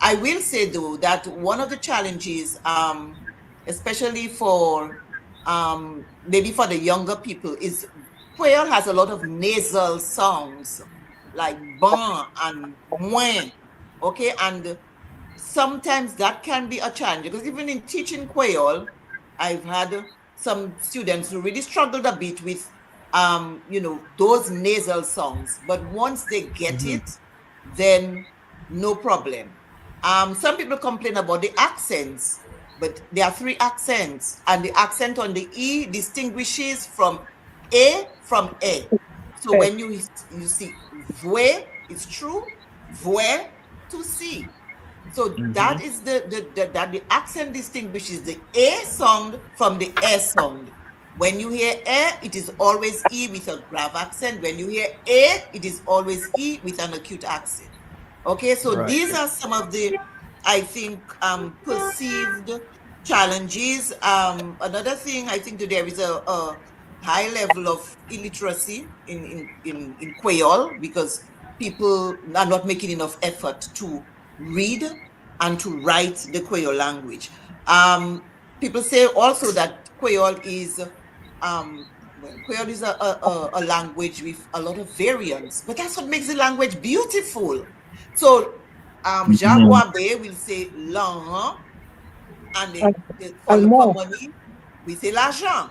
I will say though that one of the challenges, especially for maybe for the younger people, is Kweyol has a lot of nasal sounds like ban and mwen, okay, and sometimes that can be a challenge because even in teaching Kweyol, I've had some students who really struggled a bit with, those nasal sounds. But once they get it, then no problem. Some people complain about the accents, but there are 3 accents, and the accent on the E distinguishes from A from A. So when you see voe, it's true, voe to C. So that is that the accent distinguishes the A sound from the E sound. When you hear E, it is always E with a grave accent. When you hear A, it is always E with an acute accent. Okay, so these are some of the, I think, perceived challenges. Another thing, I think that there is a high level of illiteracy in Kweyol because people are not making enough effort to read and to write the Kweyol language. People say also that Kweyol is a language with a lot of variants, but that's what makes the language beautiful. So Jacques Wabe will say l'argent, and for money, we say l'argent.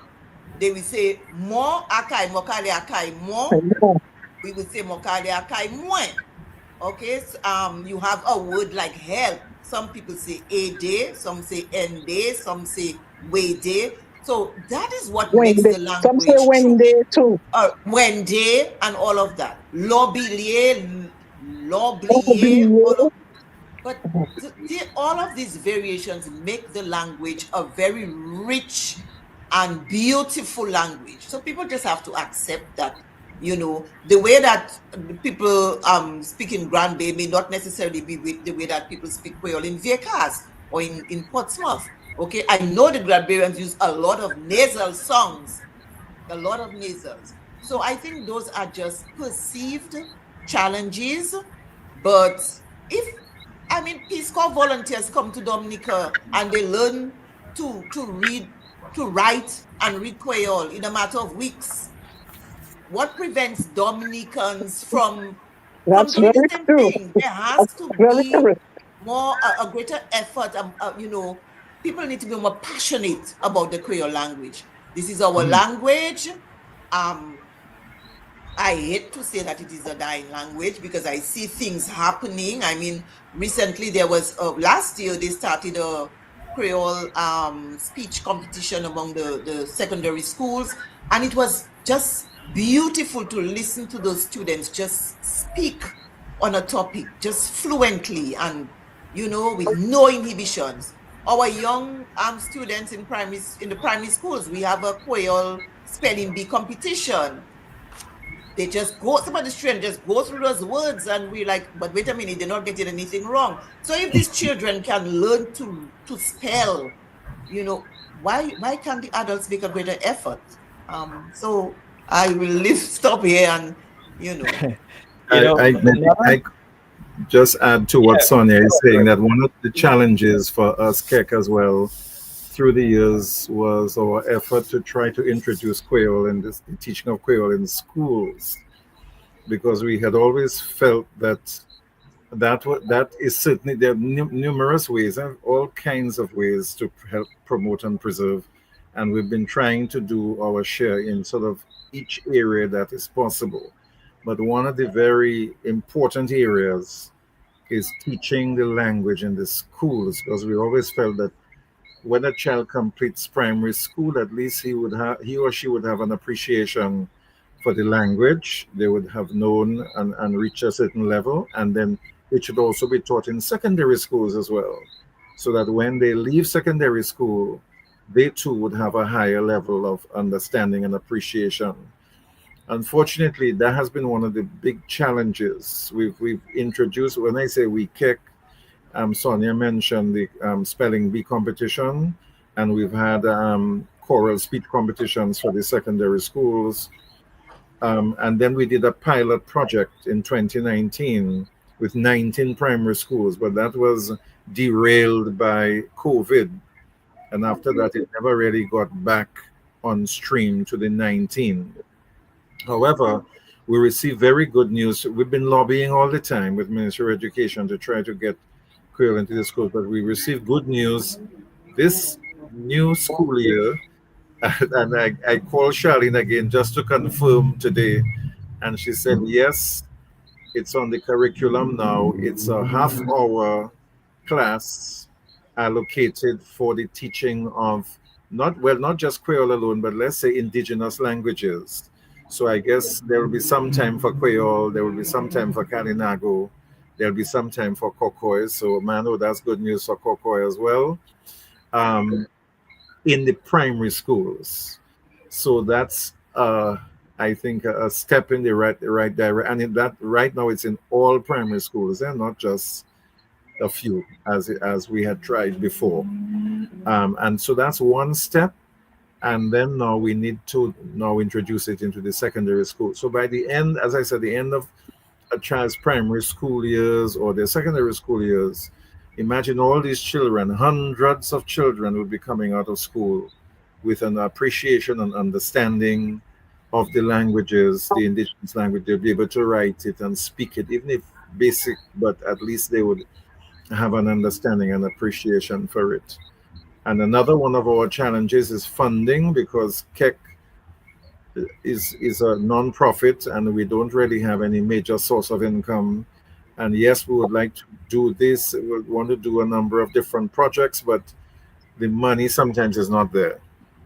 They will say mo akai, mokale akai mo. We will say mokale akai moins. Okay, so, you have a word like help. Some people say ede, some say ende, some say wede. So that is what makes the language. Some say wende too. Wende and all of that. Lobilier, loblier. But all of these variations make the language a very rich and beautiful language. So people just have to accept that, the way that people speak in Grand Bay may not necessarily be with the way that people speak Kweyol in Viecas or in Portsmouth. Okay, I know the Grand Bayans use a lot of nasal songs, a lot of nasals. So I think those are just perceived challenges. But Peace Corps volunteers come to Dominica and they learn to read, to write and read Kweyol in a matter of weeks. What prevents Dominicans from doing the same thing? There has to be a greater effort. People need to be more passionate about the Kweyol language. This is our language. I hate to say that it is a dying language because I see things happening. Recently there was, last year they started a Creole speech competition among the secondary schools, and it was just beautiful to listen to those students just speak on a topic just fluently and with no inhibitions. Our young students in the primary schools, we have a Kweyol spelling bee competition. They just go, some of the students just go through those words and we're like, but wait a minute, they're not getting anything wrong. So if these children can learn to spell, why can't the adults make a greater effort? So I will stop here and, I just add to what Sonia is saying, that one of the challenges for us, Keck, as well, through the years was our effort to try to introduce Kweyol and the teaching of Kweyol in schools, because we had always felt that that is certainly, there are numerous ways and all kinds of ways to help promote and preserve, and we've been trying to do our share in sort of each area that is possible. But one of the very important areas is teaching the language in the schools, because we always felt that when a child completes primary school, at least he or she would have an appreciation for the language. They would have known and reached a certain level, and then it should also be taught in secondary schools as well, so that when they leave secondary school, they too would have a higher level of understanding and appreciation. Unfortunately, that has been one of the big challenges we've introduced. When I say we kick, Sonia mentioned the spelling bee competition, and we've had choral speech competitions for the secondary schools. And then we did a pilot project in 2019 with 19 primary schools, but that was derailed by COVID. And after that, it never really got back on stream to the 19. However, we received very good news. We've been lobbying all the time with Ministry of Education to try to get Kweyol into the schools, but we received good news this new school year. And I called Charlene again just to confirm today, and she said, yes, it's on the curriculum now. It's a half-hour class allocated for the teaching of not just Kweyol alone, but let's say indigenous languages. So I guess there will be some time for Kweyol, there will be some time for Kalinago, there'll be some time for Kokoy. So Manu, that's good news for Kokoy as well. In the primary schools. So that's I think a step in the right direction. And in that right now it's in all primary schools and not just a few as we had tried before. And so that's one step. And then now we need to now introduce it into the secondary school. So by the end, as I said, the end of a child's primary school years or their secondary school years, imagine all these children, hundreds of children will be coming out of school with an appreciation and understanding of the languages, the indigenous language. They'll be able to write it and speak it, even if basic, but at least they would have an understanding and appreciation for it. And another one of our challenges is funding, because KEC is a non-profit and we don't really have any major source of income. And yes, we would like to do this. We want to do a number of different projects, but the money sometimes is not there.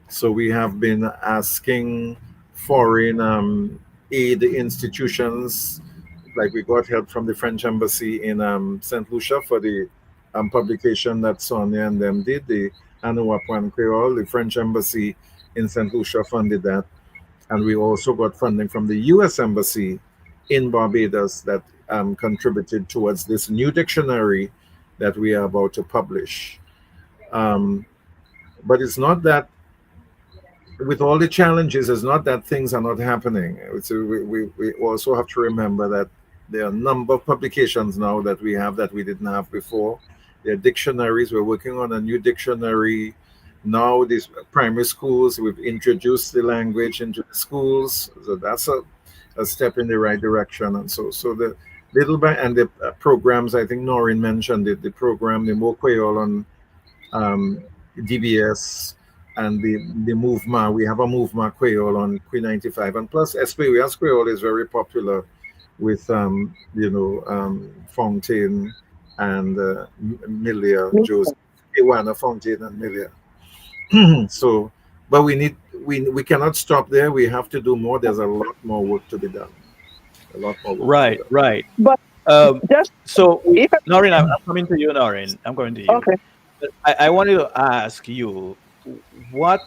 So we have been asking foreign aid institutions, like we got help from the French embassy in St. Lucia for the publication that Sonia and them did, the Anuapu and Kweyol. The French embassy in St. Lucia funded that. And we also got funding from the US embassy in Barbados that contributed towards this new dictionary that we are about to publish. But it's not that, with all the challenges, it's not that things are not happening. We also have to remember that there are a number of publications now that we have that we didn't have before. There are dictionaries. We're working on a new dictionary. Now these primary schools, we've introduced the language into the schools. So that's a step in the right direction. And so the little bit, and the programs, I think Noreen mentioned it, the program, the More Kweyol on DBS, and the movement. We have a movement Kweyol on Q95, and plus SPWS Kweyol is very popular with Fontaine and Milia, Joseph, Iwana, Fontaine and Milia. So, but we cannot stop there. We have to do more. There's a lot more work to be done. A lot more work. Right. But So, Noreen, I'm coming to you, Noreen. I'm going to you. Okay. I wanted to ask you, what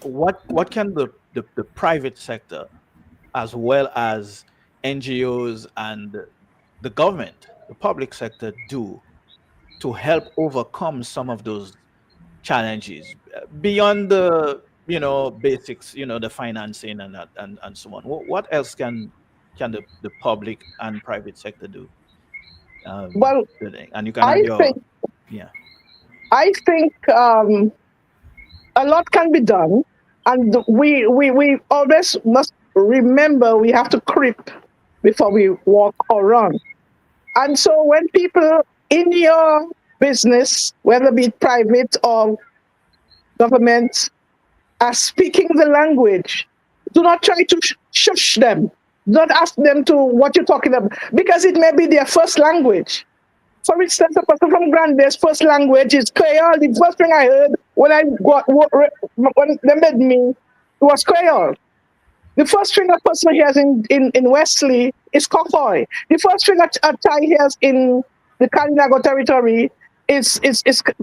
what can the private sector, as well as NGOs and the government, the public sector, do to help overcome some of those challenges beyond the basics, the financing and that and so on? What else can the public and private sector do? Well, And you can I have your think yeah. I think a lot can be done, and we always must remember we have to creep before we walk or run. And so when people in your business, whether be it private or government, are speaking the language, do not try to shush them. Don't ask them to what you're talking about, because it may be their first language. For instance, a person from Grande's first language is Kweyol. The first thing I heard when they made me, it was Kweyol. The first thing a person hears in Wesley is Kokoy. The first thing a Thai hears in the Kalinago territory is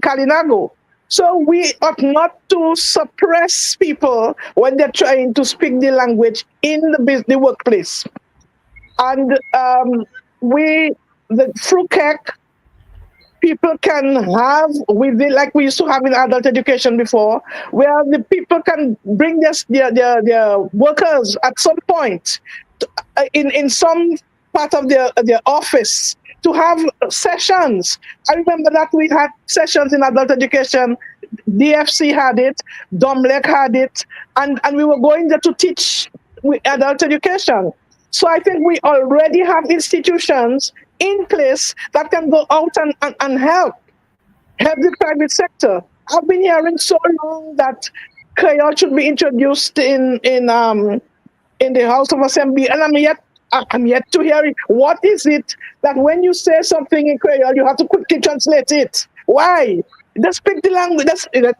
Kalinago. So we ought not to suppress people when they're trying to speak the language in the workplace. And the fruit cake, people can have with it, like we used to have in adult education before, where the people can bring their workers at some point in some part of their office to have sessions. I remember that we had sessions in adult education. DFC had it, Domlec had it, and we were going there to teach adult education. So I think we already have institutions in place that can go out and help the private sector. I've been hearing so long that Kweyol should be introduced in the House of Assembly, and I'm yet to hear it. What is it that when you say something in Kweyol, you have to quickly translate it? Why? Just speak the language.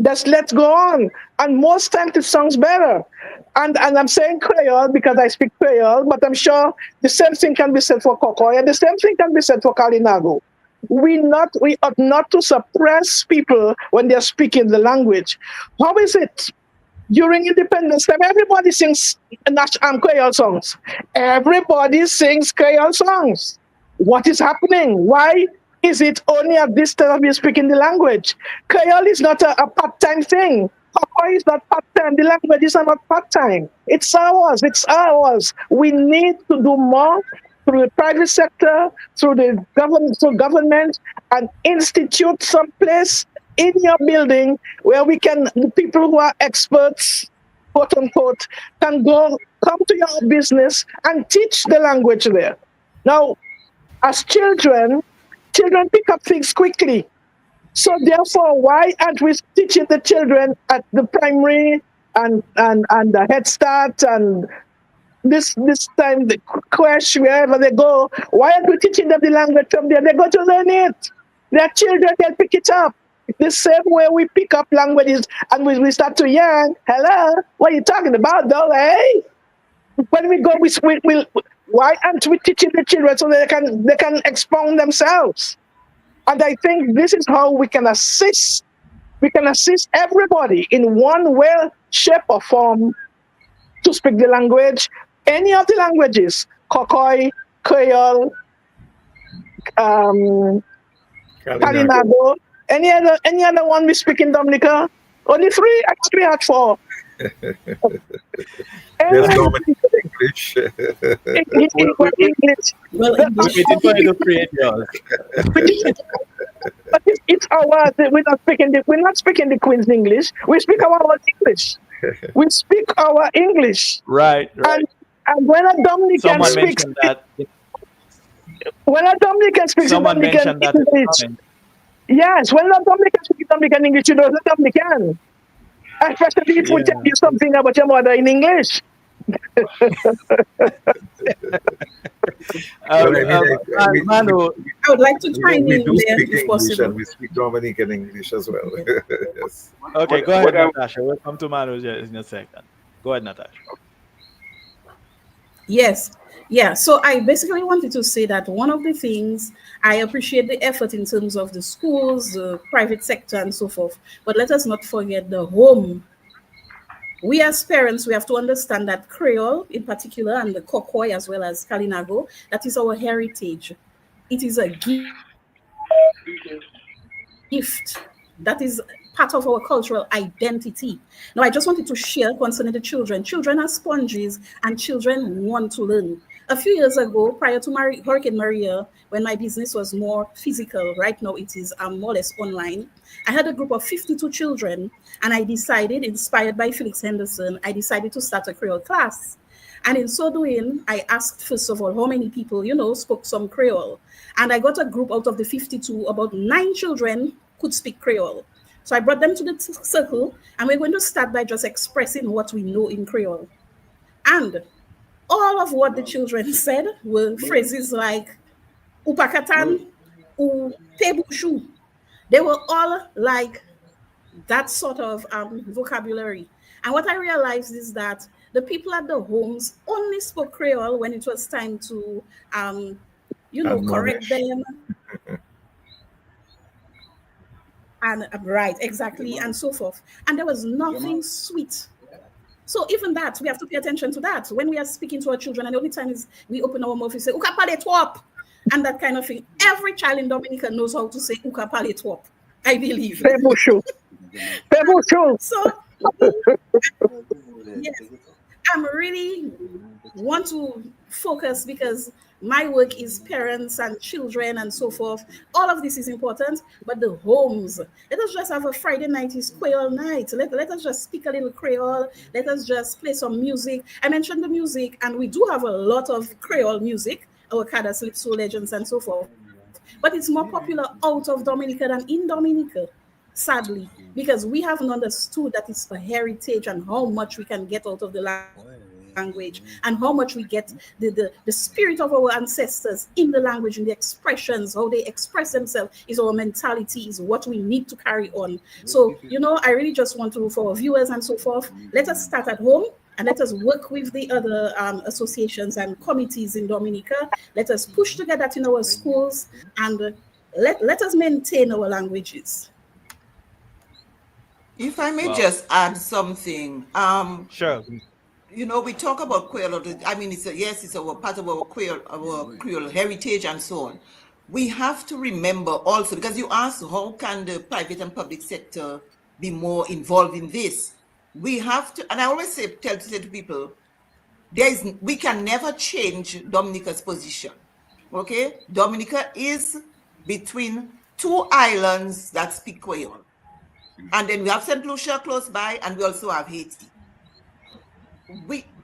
Just let's go on. And most times it sounds better. And I'm saying Kweyol because I speak Kweyol, but I'm sure the same thing can be said for Kokoy, and the same thing can be said for Kalinago. We ought not to suppress people when they're speaking the language. How is it? During Independence time, everybody sings Kweyol songs. Everybody sings Kweyol songs. What is happening? Why is it only at this time we're speaking the language? Kweyol is not a part-time thing. Kokoy is not part-time. The languages are not part-time. It's ours. It's ours. We need to do more through the private sector, through the government, and institute some place in your building where the people who are experts, quote unquote, can come to your business and teach the language there. Now, as children pick up things quickly. So therefore, why aren't we teaching the children at the primary and the Head Start and this time the crash wherever they go? Why aren't we teaching them the language from there? They go to learn it. Their children can pick it up. The same way we pick up languages and we start to yearn. Hello, what are you talking about, though? Hey, when we go, why aren't we teaching the children so they can expound themselves? And I think this is how we can assist. We can assist everybody in one way, shape, or form to speak the language. Any of the languages, Kokoy, Kweyol, Kalinago, any other one we speak in Dominica? Only 3? I thought we had 4. There's Dominican English. English. Well, but it's our. We're not speaking the Queen's English. We speak our own English. We speak our English. Right. And when a Dominican speaks, when a Dominican speaks Dominican English, yes, when a Dominican speaks Dominican English, you know the Dominican. Especially if we tell you something about your mother in English. Manu, I would like to join in there if possible. And we speak Dominican English as well. Yes. Okay, go ahead, Natasha. We'll come to Manu in a second. Go ahead, Natasha. Yes. Yeah, so I basically wanted to say that one of the things, I appreciate the effort in terms of the schools, the private sector, and so forth. But let us not forget the home. We as parents, we have to understand that Kweyol in particular, and the Kokoy as well as Kalinago, that is our heritage. It is a gift. That is part of our cultural identity. Now, I just wanted to share concerning the children. Children are sponges and children want to learn. a few years ago, prior to Hurricane Maria, when my business was more physical, right now it is more or less online, I had a group of 52 children, and I decided, inspired by Felix Henderson, I decided to start a Creole class. And in so doing, I asked, first of all, how many people, spoke some Creole. And I got a group out of the 52, about 9 children could speak Creole. So I brought them to the circle, and we're going to start by just expressing what we know in Creole. And all of what the children said were phrases like upakatan, u tebushu. They were all like that sort of vocabulary. And what I realized is that the people at the homes only spoke Creole when it was time to, correct them. And right, exactly, and so forth. And there was nothing sweet. So even that, we have to pay attention to that. When we are speaking to our children, and the only time is we open our mouth, we say, Uka pale twop, and that kind of thing. Every child in Dominica knows how to say Uka pale twop, I believe. So, yes, I'm really want to focus because my work is parents and children and so forth. All of this is important, but the homes, let us just have a Friday night is Kweyol night. Let us just speak a little Creole. Let us just play some music. I mentioned the music, and we do have a lot of Creole music, our Kada Slip Soul Legends and so forth. But it's more popular out of Dominica than in Dominica, sadly, because we haven't understood that it's a heritage and how much we can get out of the language and how much we get the spirit of our ancestors in the language, in the expressions, how they express themselves is our mentality, is what we need to carry on. So, I really just want to, for our viewers and so forth, let us start at home and let us work with the other associations and committees in Dominica. Let us push together in our schools and let us maintain our languages. If I may just add something. Sure. We talk about Kweyol. I mean, it's a part of our Creole heritage and so on. We have to remember also, because you asked how can the private and public sector be more involved in this? We have to, and I always tell to people, we can never change Dominica's position. Okay, Dominica is between 2 islands that speak Kweyol, and then we have St. Lucia close by, and we also have Haiti.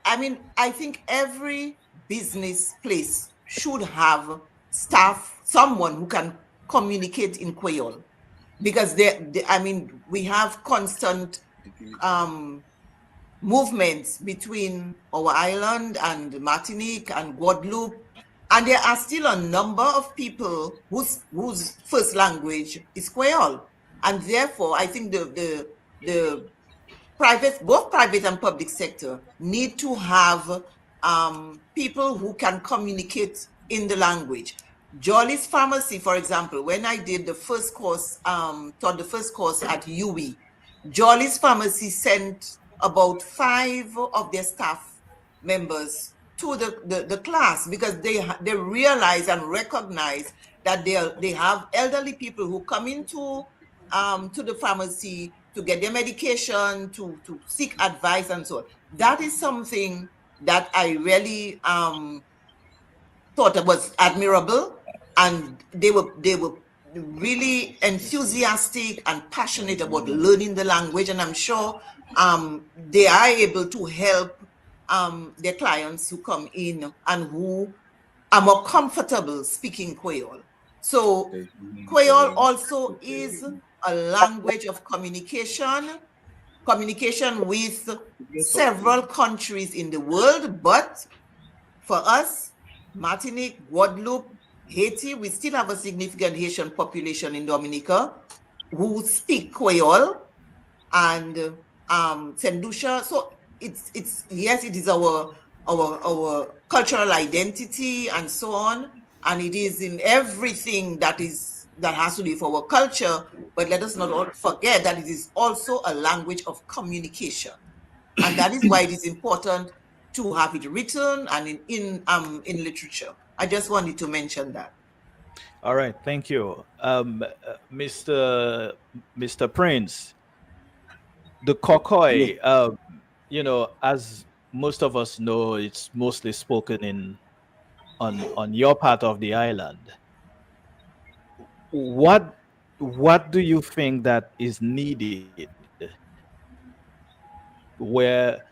I think every business place should have staff, someone who can communicate in Kweyol, because we have constant movements between our island and Martinique and Guadeloupe, and there are still a number of people whose first language is Kweyol, and therefore I think the both private and public sector need to have people who can communicate in the language. Jolly's Pharmacy, for example, when I did the first course, taught the first course at UWI, Jolly's Pharmacy sent about 5 of their staff members to the class, because they realize and recognize that they have elderly people who come into to the pharmacy to get their medication, to seek advice and so on. That is something that I really thought was admirable, and they were really enthusiastic and passionate about learning the language, and I'm sure they are able to help their clients who come in and who are more comfortable speaking Kweyol. So Kweyol also is a language of communication with several countries in the world, but for us, Martinique, Guadeloupe, Haiti, we still have a significant Haitian population in Dominica who speak Kweyol, and St. Lucia. So it is our cultural identity and so on, and it is in everything that has to do with our culture. But let us not forget that it is also a language of communication, and that is why it is important to have it written and in literature. I just wanted to mention that. All right, thank you, Mr. Prince. The Kokoy, as most of us know, it's mostly spoken in on your part of the island, what do you think that is needed where,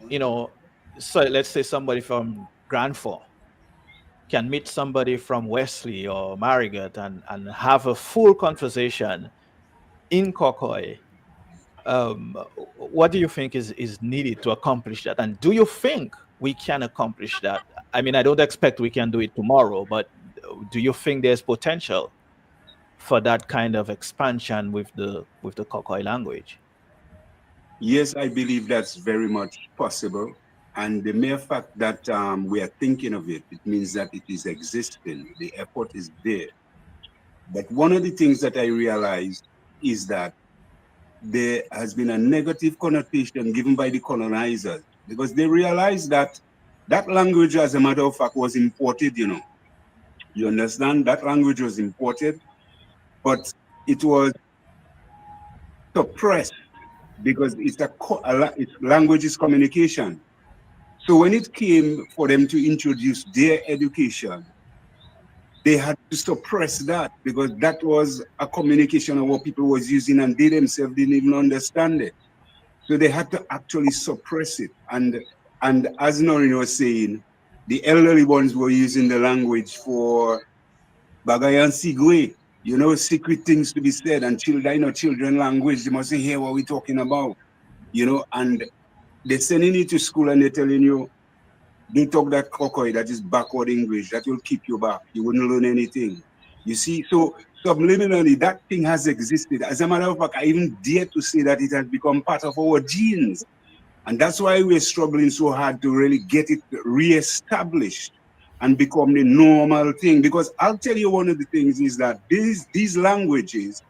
you know, so let's say somebody from Grand Forks can meet somebody from Wesley or Marigot and have a full conversation in Kokoy. What do you think is needed to accomplish that? And do you think we can accomplish that? I mean, I don't expect we can do it tomorrow, but do you think there's potential for that kind of expansion with the Kokoy language? Yes, I believe that's very much possible. And the mere fact that we are thinking of it, it means that it is existing. The effort is there. But one of the things that I realized is that there has been a negative connotation given by the colonizers, because they realized that that language, as a matter of fact, was imported, you know. You understand? That language was imported, but it was suppressed because it's language is communication. So when it came for them to introduce their education, they had to suppress that because that was a communication of what people was using, and they themselves didn't even understand it. So they had to actually suppress it. And as Noreen was saying, the elderly ones were using the language for Bagayan Sigwe, you know, secret things to be said, and children, you know, children language, they mustn't hear what we're talking about, you know, and they're sending you to school and they're telling you, don't talk that Kokoy, that is backward English, that will keep you back. You wouldn't learn anything. You see, so subliminally, that thing has existed. As a matter of fact, I even dare to say that it has become part of our genes. And that's why we're struggling so hard to really get it reestablished and become the normal thing. Because I'll tell you, one of the things is that these languages,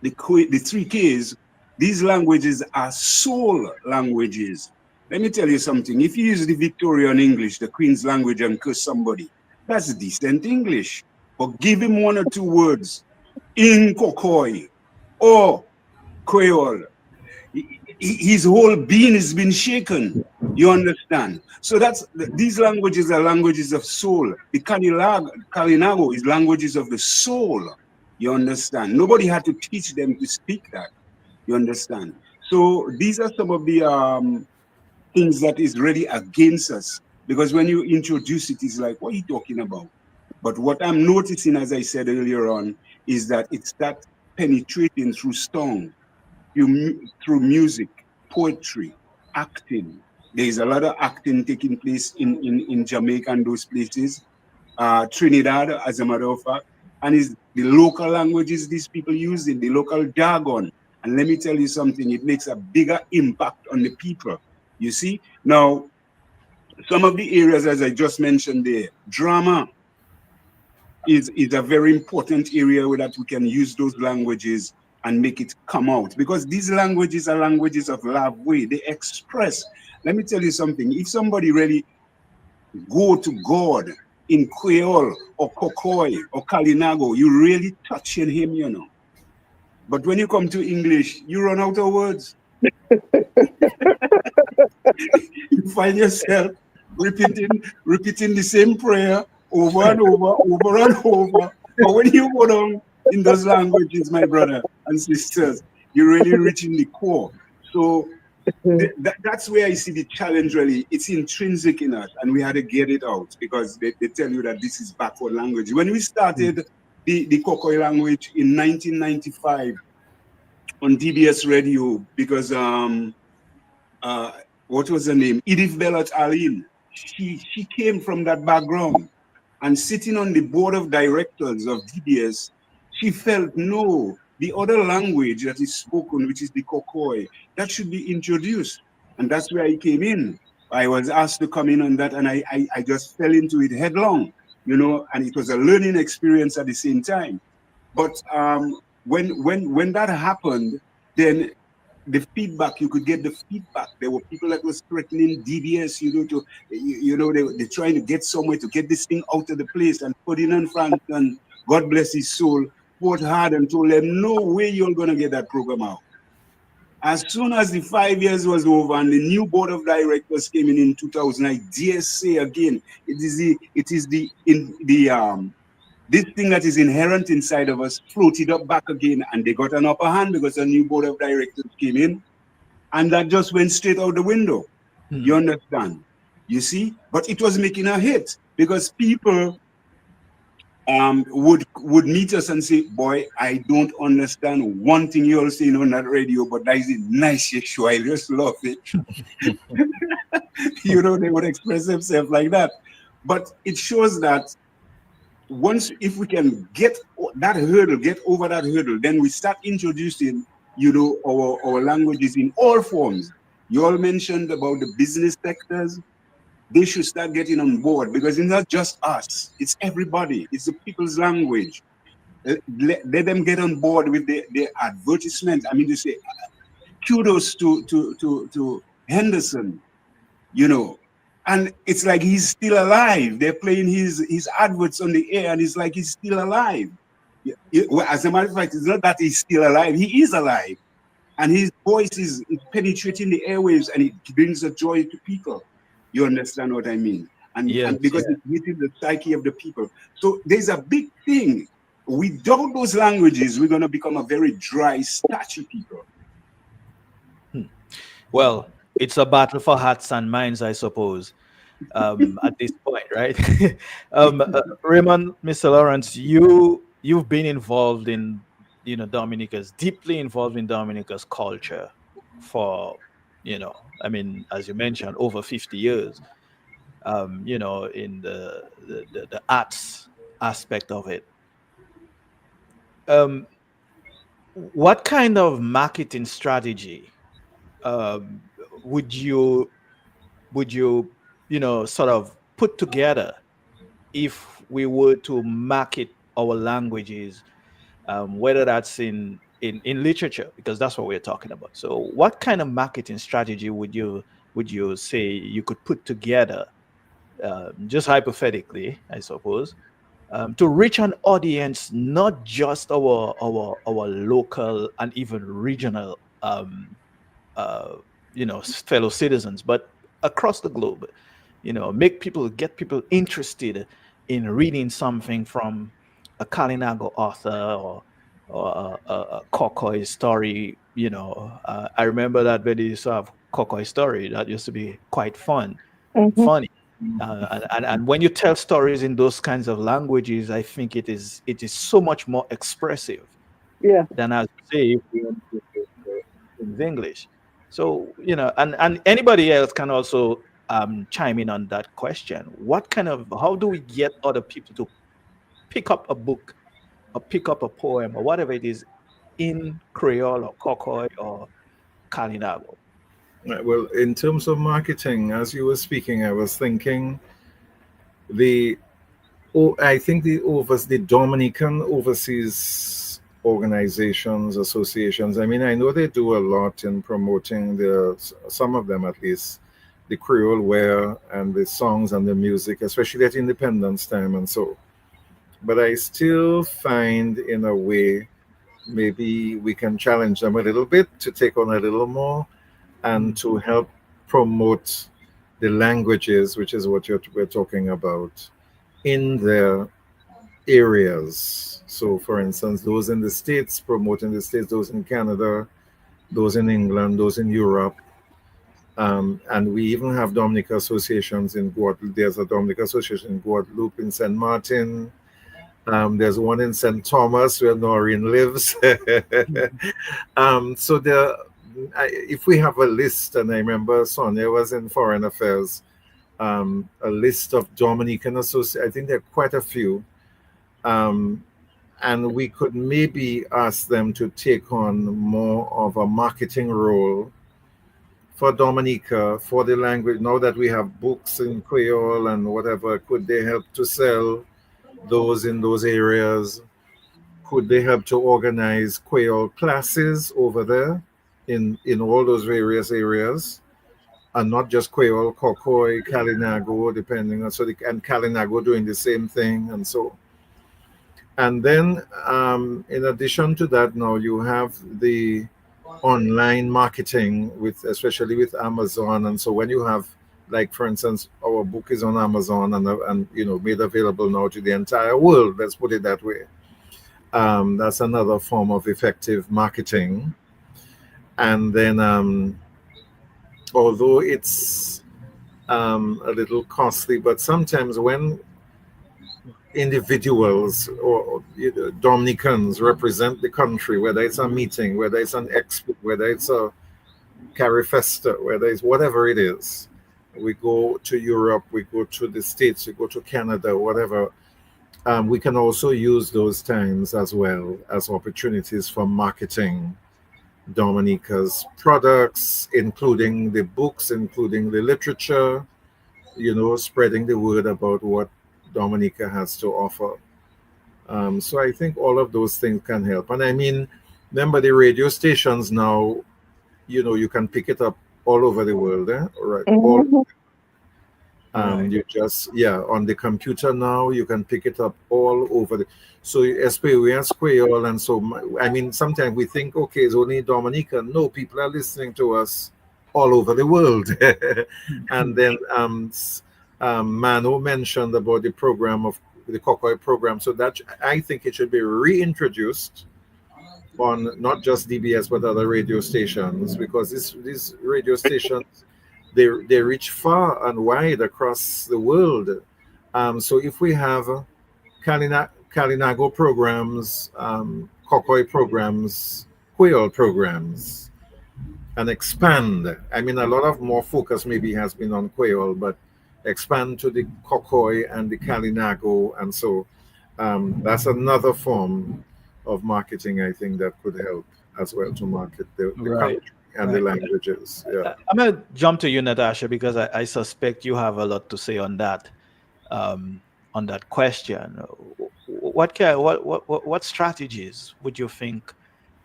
the 3Ks, these languages are soul languages. Let me tell you something. If you use the Victorian English, the Queen's language, and curse somebody, that's decent English. But give him 1 or 2 words in Kokoy or Kweyol, his whole being has been shaken. You understand? So these languages are languages of soul. The Kalinago is languages of the soul. You understand? Nobody had to teach them to speak that. You understand? So these are some of the things that is really against us, because when you introduce it, it's like, what are you talking about? But what I'm noticing, as I said earlier on, is that it starts penetrating through song, through music, poetry, acting. There's a lot of acting taking place in Jamaica and those places, Trinidad, as a matter of fact, and it's the local languages these people use, in the local jargon. And let me tell you something, it makes a bigger impact on the people. You see, now, some of the areas, as I just mentioned there, drama is a very important area where that we can use those languages and make it come out. Because these languages are languages of love way. They express. Let me tell you something. If somebody really go to God in Kweyol or Kokoy or Kalinago, you really touching him, you know. But when you come to English, you run out of words. You find yourself repeating the same prayer over and over. But when you go down in those languages, my brother and sisters, you're really reaching the core. So that's where I see the challenge really. It's intrinsic in us, and we had to get it out, because they tell you that this is backward language. When we started the Kokoy language in 1995 on DBS radio, because what was her name? Edith Bellot Aline. She came from that background, and sitting on the board of directors of DBS, she felt, no, the other language that is spoken, which is the Kokoy, that should be introduced. And that's where I came in. I was asked to come in on that, and I just fell into it headlong, you know, and it was a learning experience at the same time. But when that happened, then the feedback, you could get the feedback. There were people that was threatening DBS, they're trying to get somewhere to get this thing out of the place. And Ferdinand Franklin, God bless his soul, fought hard and told them, no way you're going to get that program out. As soon as the 5 years was over and the new board of directors came in 2000, I dare say again, this thing that is inherent inside of us floated up back again, and they got an upper hand because a new board of directors came in, and that just went straight out the window. You understand? You see? But it was making a hit because people would meet us and say, boy, I don't understand one thing you're saying on that radio, but that is a nice show. I just love it. You know, they would express themselves like that. But it shows that if we can get that hurdle, get over that hurdle, then we start introducing, you know, our languages in all forms. You all mentioned about the business sectors. They should start getting on board because it's not just us, it's everybody, it's the people's language. Let them get on board with their advertisement. I mean, to say kudos to Henderson, you know, and it's like he's still alive. They're playing his adverts on the air and it's like he's still alive. As a matter of fact, it's not that he's still alive, he is alive. And his voice is penetrating the airwaves and it brings a joy to people. You understand what I mean? And because it's hitting the psyche of the people. So there's a big thing. Without those languages, we're going to become a very dry, starchy people. Well, it's a battle for hearts and minds, I suppose, at this point, right? Raymond, Mr. Lawrence, you've been involved in, you know, deeply involved in Dominica's culture for, you know, I mean, as you mentioned, over 50 years, you know, in the arts aspect of it. What kind of marketing strategy would you you know, sort of put together if we were to market our languages, whether that's in literature, because that's what we're talking about. So what kind of marketing strategy would you say you could put together, just hypothetically, I suppose, to reach an audience, not just our local and even regional you know, fellow citizens, but across the globe, you know, get people interested in reading something from a Kalinago author or a Kokoy story. You know, I remember that when they used to have Kokoy story, that used to be quite funny. And when you tell stories in those kinds of languages, I think it is so much more expressive than, as you say, in English. So, you know, and anybody else can also chime in on that question. How do we get other people to pick up a book or pick up a poem or whatever it is in Creole or Kokoy or Kalinago? Well, in terms of marketing, as you were speaking, I was thinking I think the Dominican overseas organizations, associations, I mean, I know they do a lot in promoting some of them at least, the Creole wear and the songs and the music, especially at Independence time and so. But I still find, in a way, maybe we can challenge them a little bit to take on a little more and to help promote the languages, which is what we're talking about, in their areas. So, for instance, those in the States, promoting the States, those in Canada, those in England, those in Europe. And we even have Dominica associations in Guadeloupe. There's a Dominica association in Guadeloupe, in St. Martin. There's one in St. Thomas where Noreen lives. So if we have a list, and I remember Sonia was in Foreign Affairs, a list of Dominican associations, I think there are quite a few. And we could maybe ask them to take on more of a marketing role for Dominica, for the language. Now that we have books in Kweyol and whatever, could they help to sell those in those areas? Could they help to organize Kweyol classes over there in all those various areas? And not just Kweyol, Kokoy, Kalinago, depending on, and Kalinago doing the same thing and so. And then in addition to that, now you have the online marketing with, especially with Amazon. And so when you have, like, for instance, our book is on Amazon and made available now to the entire world, let's put it that way. That's another form of effective marketing. And then although it's a little costly, but sometimes when individuals or Dominicans represent the country, whether it's a meeting, whether it's an expo, whether it's a Carifesta, whether it's whatever it is, we go to Europe, we go to the States, we go to Canada, whatever. We can also use those times as well as opportunities for marketing Dominica's products, including the books, including the literature, spreading the word about what Dominica has to offer. So I think all of those things can help. And I mean, remember the radio stations now, you can pick it up all over the world, right? You just, on the computer now, you can pick it up all over so experience Kweyol. And so, I mean, sometimes we think, okay, it's only Dominica. No, people are listening to us all over the world. And then Mano mentioned about the program of the Kokoy program. So that, I think it should be reintroduced on not just DBS, but other radio stations, because these radio stations, they reach far and wide across the world. So if we have Kalinago programs, Kokoy programs, Kweyol programs, and expand. I mean, a lot of more focus maybe has been on Kweyol, but expand to the Kokoy and the Kalinago. And so that's another form of marketing, I think, that could help as well to market the country and the languages. Yeah. I'm going to jump to you, Natasha, because I suspect you have a lot to say on that question. What strategies would you think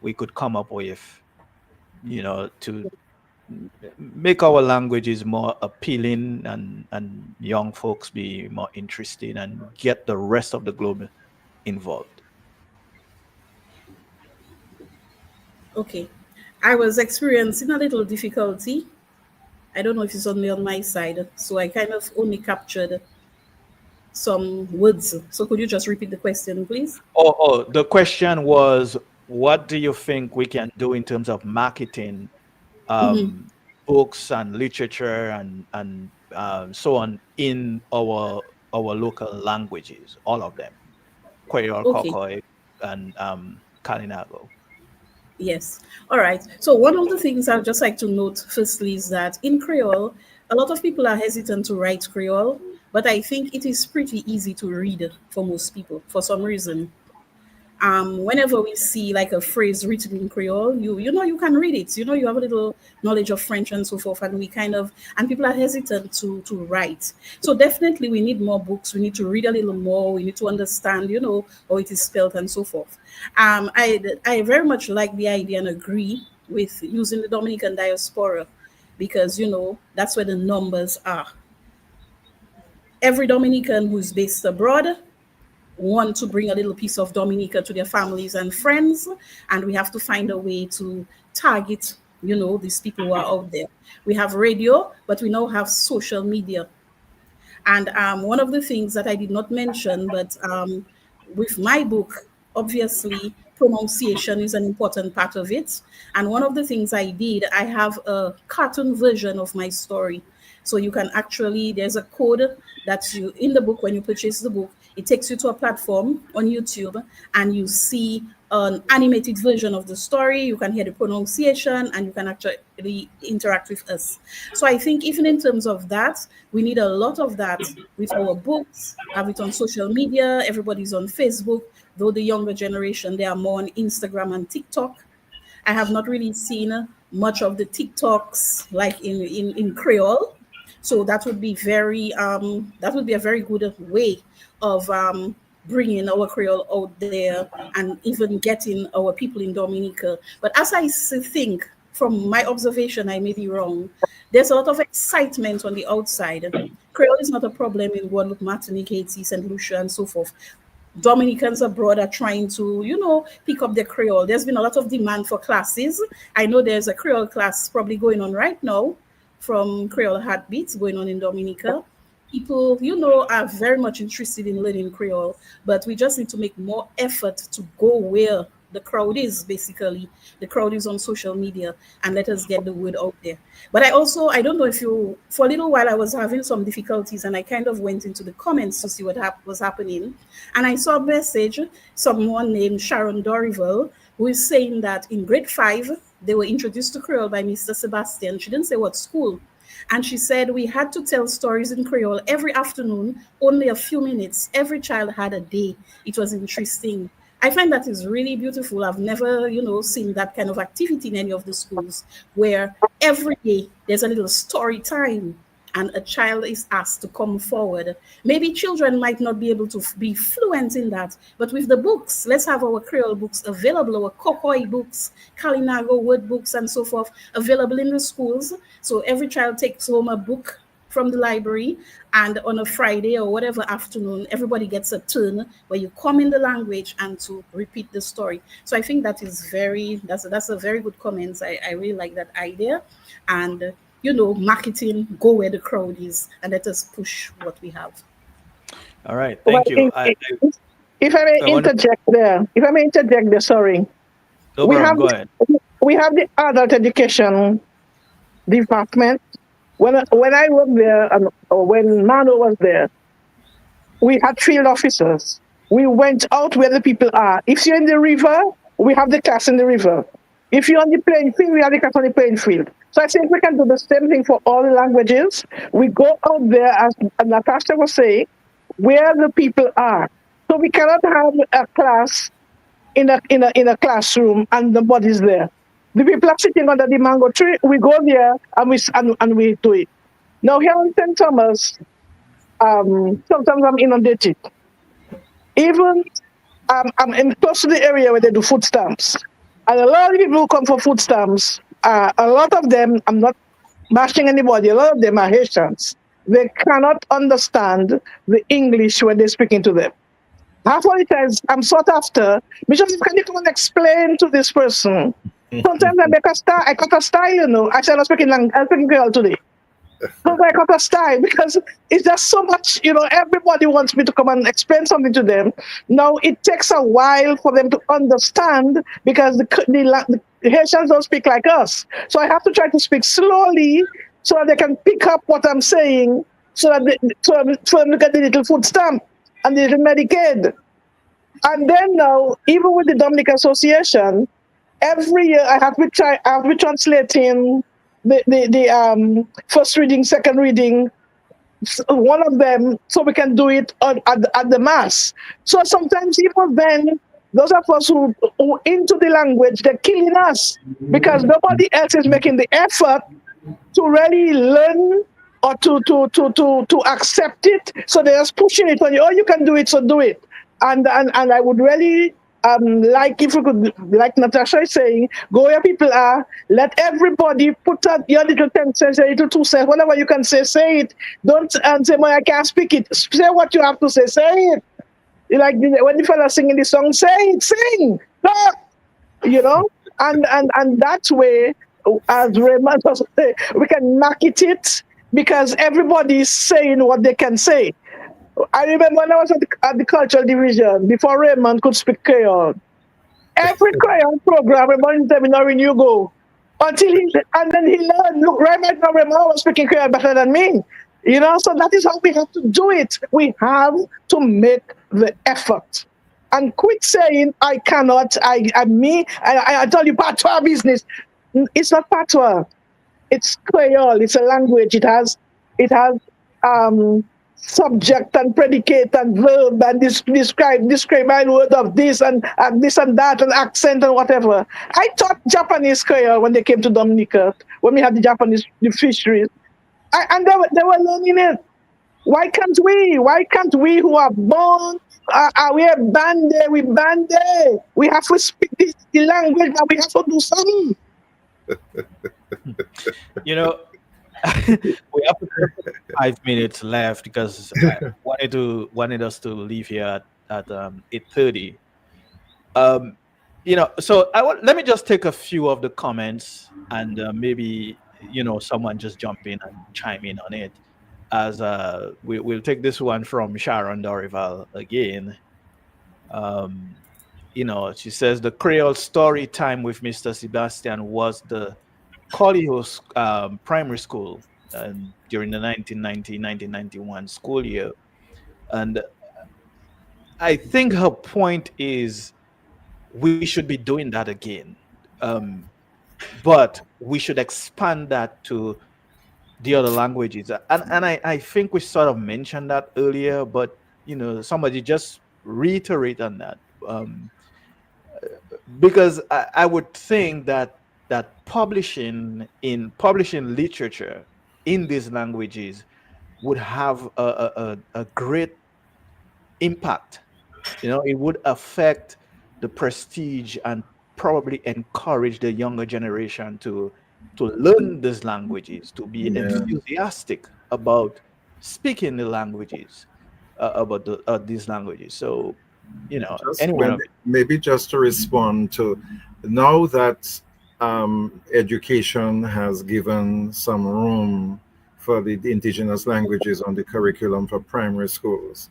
we could come up with, to make our languages more appealing and young folks be more interested and get the rest of the globe involved? Okay. I was experiencing a little difficulty. I don't know if it's only on my side, so I kind of only captured some words. So could you just repeat the question, please? The question was, what do you think we can do in terms of marketing books and literature and so on in our local languages, all of them, Kweyol, Kokoy, and Kalinago? Yes. All right. So one of the things I'd just like to note firstly is that in Creole, a lot of people are hesitant to write Creole, but I think it is pretty easy to read for most people for some reason. Whenever we see like a phrase written in Creole, you can read it. You have a little knowledge of French and so forth, and people are hesitant to write. So definitely we need more books. We need to read a little more. We need to understand, how it is spelled and so forth. I very much like the idea and agree with using the Dominican diaspora because, that's where the numbers are. Every Dominican who's based abroad want to bring a little piece of Dominica to their families and friends, and we have to find a way to target, these people who are out there. We have radio, but we now have social media. And one of the things that I did not mention, but with my book, obviously, pronunciation is an important part of it. And one of the things I did, I have a cartoon version of my story. So you can there's a code that in the book, when you purchase the book, it takes you to a platform on YouTube and you see an animated version of the story. You can hear the pronunciation and you can actually interact with us. So I think even in terms of that, we need a lot of that with our books, have it on social media. Everybody's on Facebook, though the younger generation, they are more on Instagram and TikTok. I have not really seen much of the TikToks like in Creole. So that would be a very good way of bringing our Creole out there and even getting our people in Dominica. But as I think, from my observation, I may be wrong, there's a lot of excitement on the outside. Creole is not a problem in Guadeloupe, Martinique, Haiti, St. Lucia, and so forth. Dominicans abroad are trying to, pick up their Creole. There's been a lot of demand for classes. I know there's a Creole class probably going on right now from Creole Heartbeats going on in Dominica. People, are very much interested in learning Creole, but we just need to make more effort to go where the crowd is, basically. The crowd is on social media, and let us get the word out there. But I don't know if for a little while I was having some difficulties, and I kind of went into the comments to see what was happening. And I saw a message, someone named Sharon Dorival, who is saying that in grade 5, they were introduced to Creole by Mr. Sebastian. She didn't say what school. And she said we had to tell stories in Creole every afternoon, only a few minutes. Every child had a day. It was interesting. I find that is really beautiful. I've never, seen that kind of activity in any of the schools where every day there's a little story time and a child is asked to come forward. Maybe children might not be able to be fluent in that, but with the books, let's have our Creole books available, our Kokoy books, Kalinago word books, and so forth available in the schools. So every child takes home a book from the library, and on a Friday or whatever afternoon, everybody gets a turn where you come in the language and to repeat the story. So I think that is that's a very good comment. I really like that idea. And marketing, go where the crowd is, and let us push what we have. All right, thank you. If I may interject there, sorry. No problem, go ahead. We have the adult education department. When I was there, or when Mano was there, we had field officers. We went out where the people are. If you're in the river, we have the class in the river. If you're on the playing field, we have the class on the playing field. So I think we can do the same thing for all the languages. We go out there, as Natasha was saying, where the people are. So we cannot have a class in a classroom and nobody's there. The people are sitting under the mango tree. We go there and we do it. Now here in St. Thomas, sometimes I'm inundated. Even I'm in close to the area where they do food stamps, and a lot of people who come for food stamps. A lot of them, I'm not bashing anybody. A lot of them are Haitians. They cannot understand the English when they're speaking to them. Half of the times I'm sought after, because can you come and explain to this person? Sometimes I cut a style, I said I'm speaking Creole today. So I cut a style because it's just so much, everybody wants me to come and explain something to them. Now it takes a while for them to understand because the Haitians don't speak like us. So I have to try to speak slowly so that they can pick up what I'm saying, so that so them to get the little food stamp and the little Medicaid. And then now, even with the Dominican Association, every year I have to be translating the first reading, second reading, one of them, so we can do it at the mass. So sometimes even then, those of us who into the language, they're killing us because nobody else is making the effort to really learn or to accept it. So they're just pushing it on you. Oh, you can do it, so do it. And I would really like if we could, like Natasha is saying, go where people are. Let everybody put out your little 10 cents, your little 2 cents, whatever you can say it. Don't say, "Well, I can't speak it." Say what you have to say. Say it. Like when the fella singing the song, say it, sing, talk. And that way, as Raymond was saying, we can market it because everybody is saying what they can say. I remember when I was at the cultural division, before Raymond could speak Creole, every Creole program, Raymond told me, "Noreen, you go." And then he learned, look, Raymond was speaking Creole better than me. So that is how we have to do it. We have to make the effort. And quit saying, "I cannot, I tell you, patois business." It's not patois. It's Kweyol. It's a language. It has subject and predicate and verb and describe my word of this and this and that and accent and whatever. I taught Japanese Kweyol when they came to Dominica, when we had the fisheries. And they were learning it. Why can't we? Why can't we who are born, we are bande, we have to speak the language, but we have to do something. We have 5 minutes left because I wanted us to leave here at at 8:30. So let me just take a few of the comments, and maybe someone just jump in and chime in on it. As we'll take this one from Sharon Dorival again. She says the Creole story time with Mr. Sebastian was the Colleyhouse primary school, and during the 1990-1991 school year. And I think her point is we should be doing that again. But we should expand that to the other languages. And I think we sort of mentioned that earlier, but somebody just reiterate on that. Because I would think that publishing literature in these languages would have a great impact. It would affect the prestige and probably encourage the younger generation to learn these languages, to be enthusiastic about speaking the languages, about these languages. So, anyway, maybe just to respond to, now that education has given some room for the indigenous languages on the curriculum for primary schools,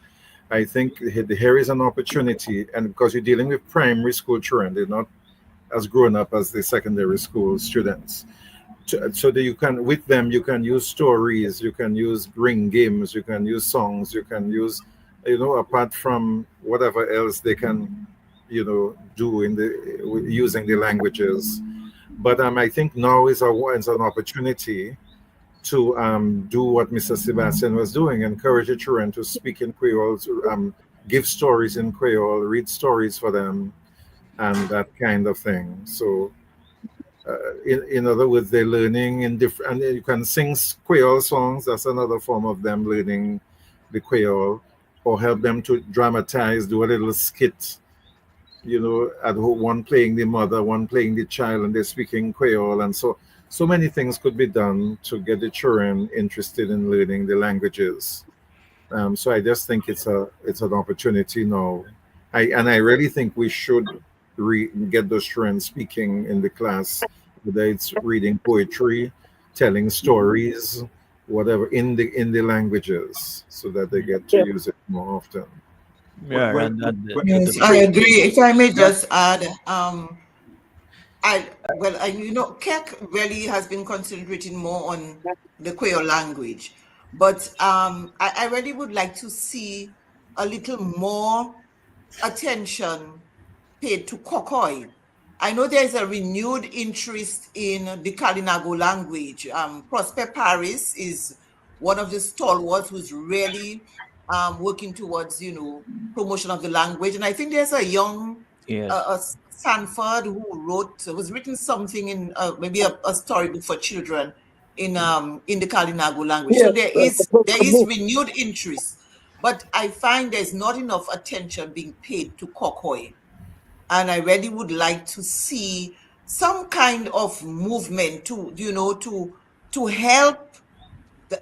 I think here is an opportunity, and because you're dealing with primary school children, they're not as grown up as the secondary school students. So that you can, with them, you can use stories, you can use ring games, you can use songs, you can use, apart from whatever else they can, do using the languages. But I think now is an opportunity to do what Mr. Sebastian was doing, encourage the children to speak in Kweyol, give stories in Kweyol, read stories for them, and that kind of thing. So, in other words, they're learning in different, and you can sing Kweyol songs. That's another form of them learning the Kweyol, or help them to dramatize, do a little skit, at home, one playing the mother, one playing the child, and they're speaking Kweyol, and so many things could be done to get the children interested in learning the languages. So I just think it's an opportunity now. I really think we should get those children speaking in the class, whether it's reading poetry, telling stories, whatever, in the languages, so that they get to use it more often. Yeah, yes, I agree. If I may just add, Keck really has been concentrating more on the Kweyol language, but I really would like to see a little more attention paid to Kokoy. I know there's a renewed interest in the Kalinago language. Prosper Paris is one of the stalwarts who's really working towards, promotion of the language. And I think there's a young Sanford who was written something in maybe a storybook for children in the Kalinago language. So there is renewed interest, but I find there's not enough attention being paid to Kokoy. And I really would like to see some kind of movement to help,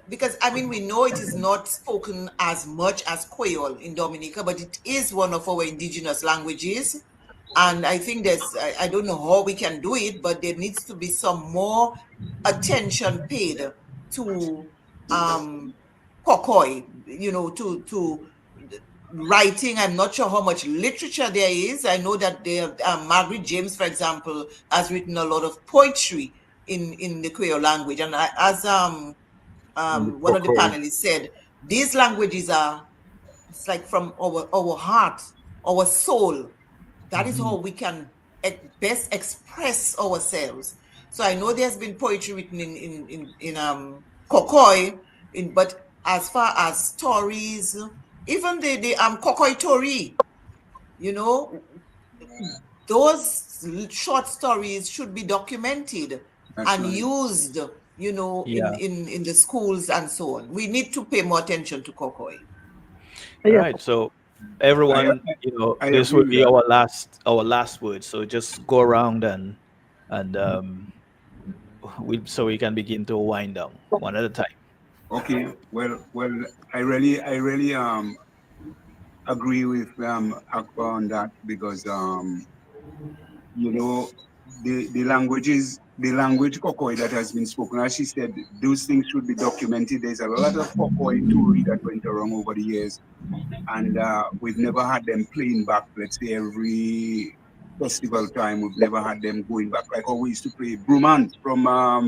because we know it is not spoken as much as Kweyol in Dominica, but it is one of our indigenous languages. And I think I don't know how we can do it, but there needs to be some more attention paid to Kokoy, to writing. I'm not sure how much literature there is. I know that Margaret James, for example, has written a lot of poetry in the Kweyol language. And as one of the panelists said, these languages it's like from our heart, our soul. That is how we can best express ourselves. So I know there's been poetry written in Kokoy, but as far as stories, even the Kokoy Tori, those short stories should be documented and used, in the schools and so on. We need to pay more attention to Kokoy. All right, so everyone, this will be our last word. So just go around and so we can begin to wind down one at a time. Okay. Well, I really agree with Akpa on that because you know the language Kokoy that has been spoken, as she said, those things should be documented. There's a lot of Kokoy theory that went around over the years, and we've never had them playing back. Let's say every festival time, we've never had them going back. Like how we used to play Brumant from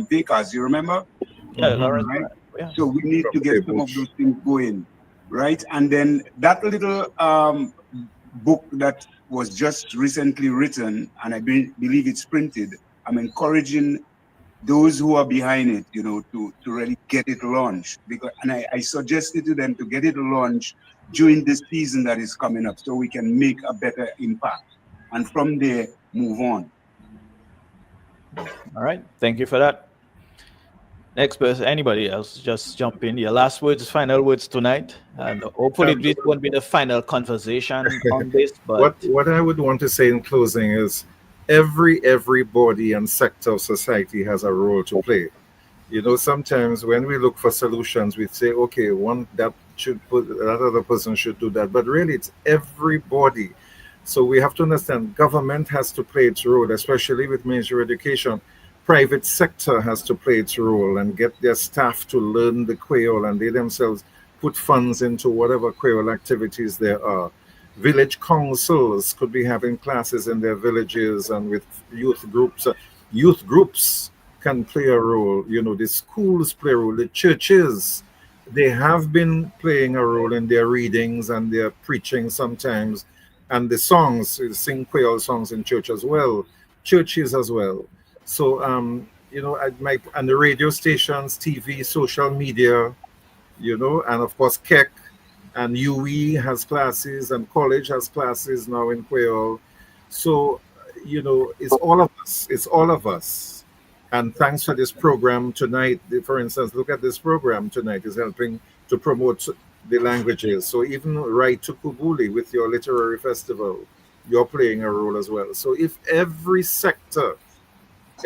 Bakers, you remember? Yeah, Lawrence, Right? yeah. So we need to get some of those things going, right? And then that little book that was just recently written, and I believe it's printed, I'm encouraging those who are behind it, you know, to really get it launched. Because, and I suggested to them to get it launched during this season that is coming up so we can make a better impact. And from there, move on. All right. Thank you for that. Next person, anybody else, just jump in. Your last words, final words tonight. And hopefully this won't be the final conversation on this. But what I would want to say in closing is every body and sector of society has a role to play. You know, sometimes when we look for solutions, we say, okay, that other person should do that. But really, it's everybody. So we have to understand government has to play its role, especially with mainstream education. Private sector has to play its role and get their staff to learn the Kweyol, and they themselves put funds into whatever Kweyol activities there are. Village councils could be having classes in their villages and with youth groups. Youth groups can play a role. You know, the schools play a role. The churches, they have been playing a role in their readings and their preaching sometimes. And the songs, sing Kweyol songs in church as well. Churches as well. So, you know, and the radio stations, TV, social media, you know, and of course, KEC and UE has classes and college has classes now in Kweyol. So, you know, it's all of us. It's all of us. And thanks for this program tonight. For instance, look at this program tonight is helping to promote the languages. So even Write-Tukubuli with your literary festival, you're playing a role as well. So if every sector,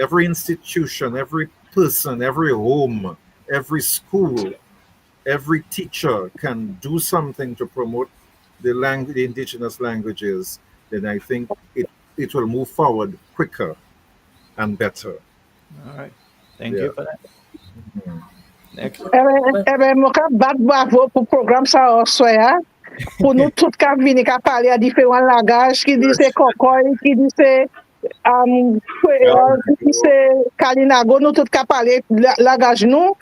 every institution, every person, every home, every school, every teacher can do something to promote the indigenous languages, then I think it will move forward quicker and better. all right. Thank you for that. Next. Moka bat bravo pour programme ça soya. Pour nous tout ka vini ka parler à différents langages, qui dit c'est Kokoy, qui dit c'est Kweyol, qui dit c'est Kalinago, nous tout ka parler langage nous.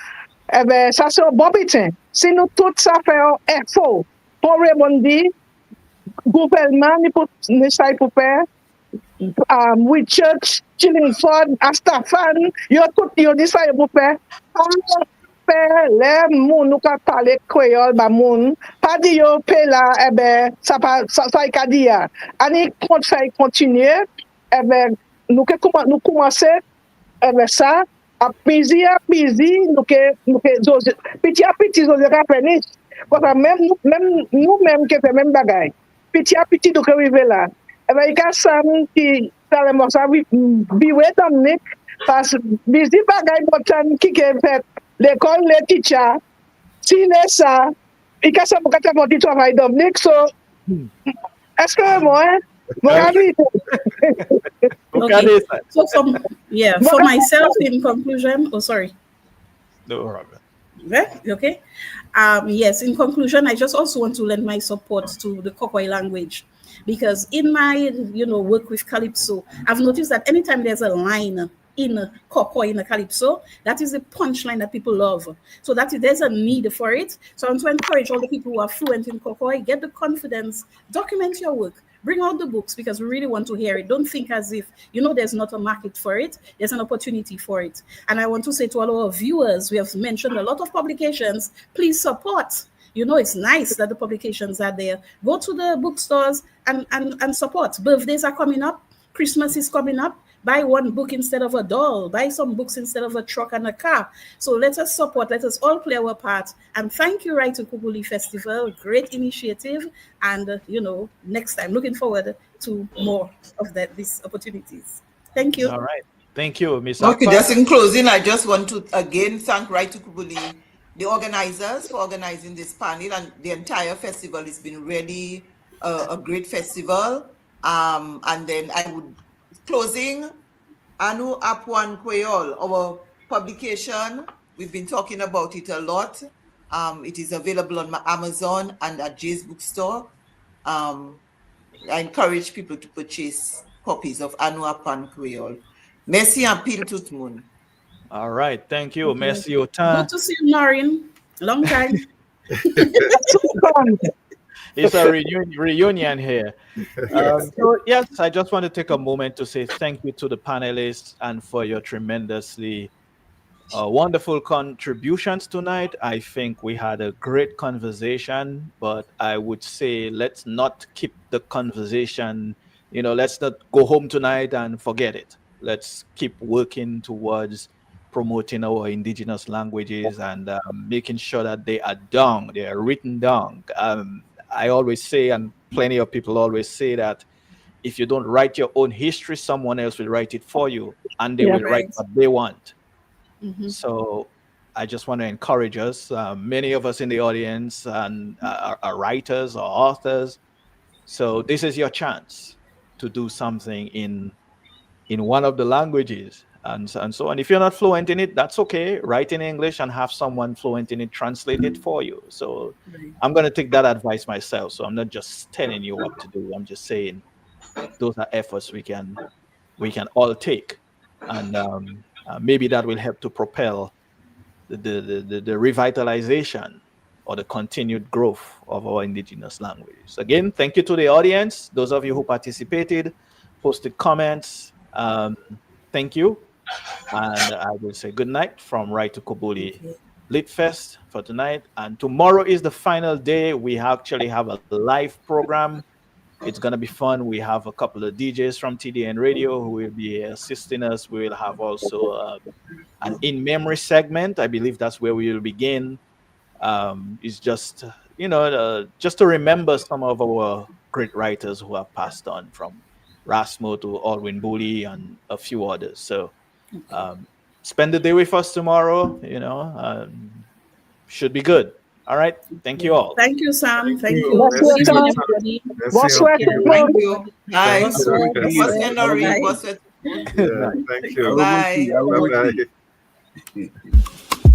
Ça c'est un bon bitin. Si nous tout ça fait un effort pour Raymond dit, gouvernement ni ça pour faire, with church, Chillingford, Astafan, yo tout yo dit ça pour faire. Les moun nou ka parler Kweyol ba moun pas di yo pe la ça ka di ya ani continuer nous commencer ça à pisi nous que petit à petit nous ka fini parce même nous même que fait même bagay petit à petit nous ka arriver là il y a ça qui ça le mot ça biwe Dominique parce bisi bagay botan qui fait l'école, les teachers, si les ça, il y a ça pour faire mon travail Dominique, so, est-ce que moi, mon ami? Okay. So for myself, in conclusion, sorry. No problem. Okay. Yes, in conclusion, I just also want to lend my support to the Kokoy language. Because in my, work with Calypso, I've noticed that anytime there's a line in Kokoy, in a Calypso, that is the punchline that people love. So there's a need for it. So I want to encourage all the people who are fluent in Kokoy, get the confidence, document your work, bring out the books because we really want to hear it. Don't think as if, there's not a market for it. There's an opportunity for it. And I want to say to all our viewers, we have mentioned a lot of publications. Please support. It's nice that the publications are there. Go to the bookstores and support. Birthdays are coming up. Christmas is coming up. Buy one book instead of a doll. Buy some books instead of a truck and a car. So let us support. Let us all play our part. And thank you, Write-Tukubuli Festival. Great initiative. And, next time, looking forward to more of these opportunities. Thank you. All right. Thank you, Ms. Okay, Akpa. just in closing, I just want to again thank Write-Tukubuli, the organizers, for organizing this panel, and the entire festival has been really a great festival. And then I would, closing, Anu Apwan Kweyol, our publication. We've been talking about it a lot. It is available on Amazon and at Jay's bookstore. I encourage people to purchase copies of Anu Apwan Kweyol. Merci en pile tout le monde. All right, thank you. Merci Good autant. to see you, Noreen. Long time. It's a reunion here. So yes, I just want to take a moment to say thank you to the panelists and for your tremendously wonderful contributions tonight. I think we had a great conversation, but I would say let's not keep the conversation, let's not go home tonight and forget it. Let's keep working towards promoting our indigenous languages and making sure that they are written down. I always say, and plenty of people always say, that if you don't write your own history, someone else will write it for you, and they will write what they want. So I just want to encourage us. Many of us in the audience and are writers or authors. So this is your chance to do something in one of the languages. And so on. If you're not fluent in it, that's okay. Write in English and have someone fluent in it translate it for you. So I'm going to take that advice myself. So I'm not just telling you what to do. I'm just saying those are efforts we can all take, and maybe that will help to propel the revitalization or the continued growth of our indigenous languages. Again, thank you to the audience. Those of you who participated, posted comments. Thank you. And I will say good night from Write-Tukubuli Lit Fest for tonight. And tomorrow is the final day. We actually have a live program. It's going to be fun. We have a couple of DJs from TDN Radio who will be assisting us. We will have also an in-memory segment. I believe that's where we will begin. It's just, just to remember some of our great writers who have passed on, from Rasmo to Alwyn Bully and a few others. So spend the day with us tomorrow. Should be good. All right. Thank you all. Thank you, Sam. Thank you. Good evening, everybody. Thank you. Bye. Bonsoir. Bonsoir, Noreen. Bonsoir. Yeah, thank you. Bye. Bye-bye.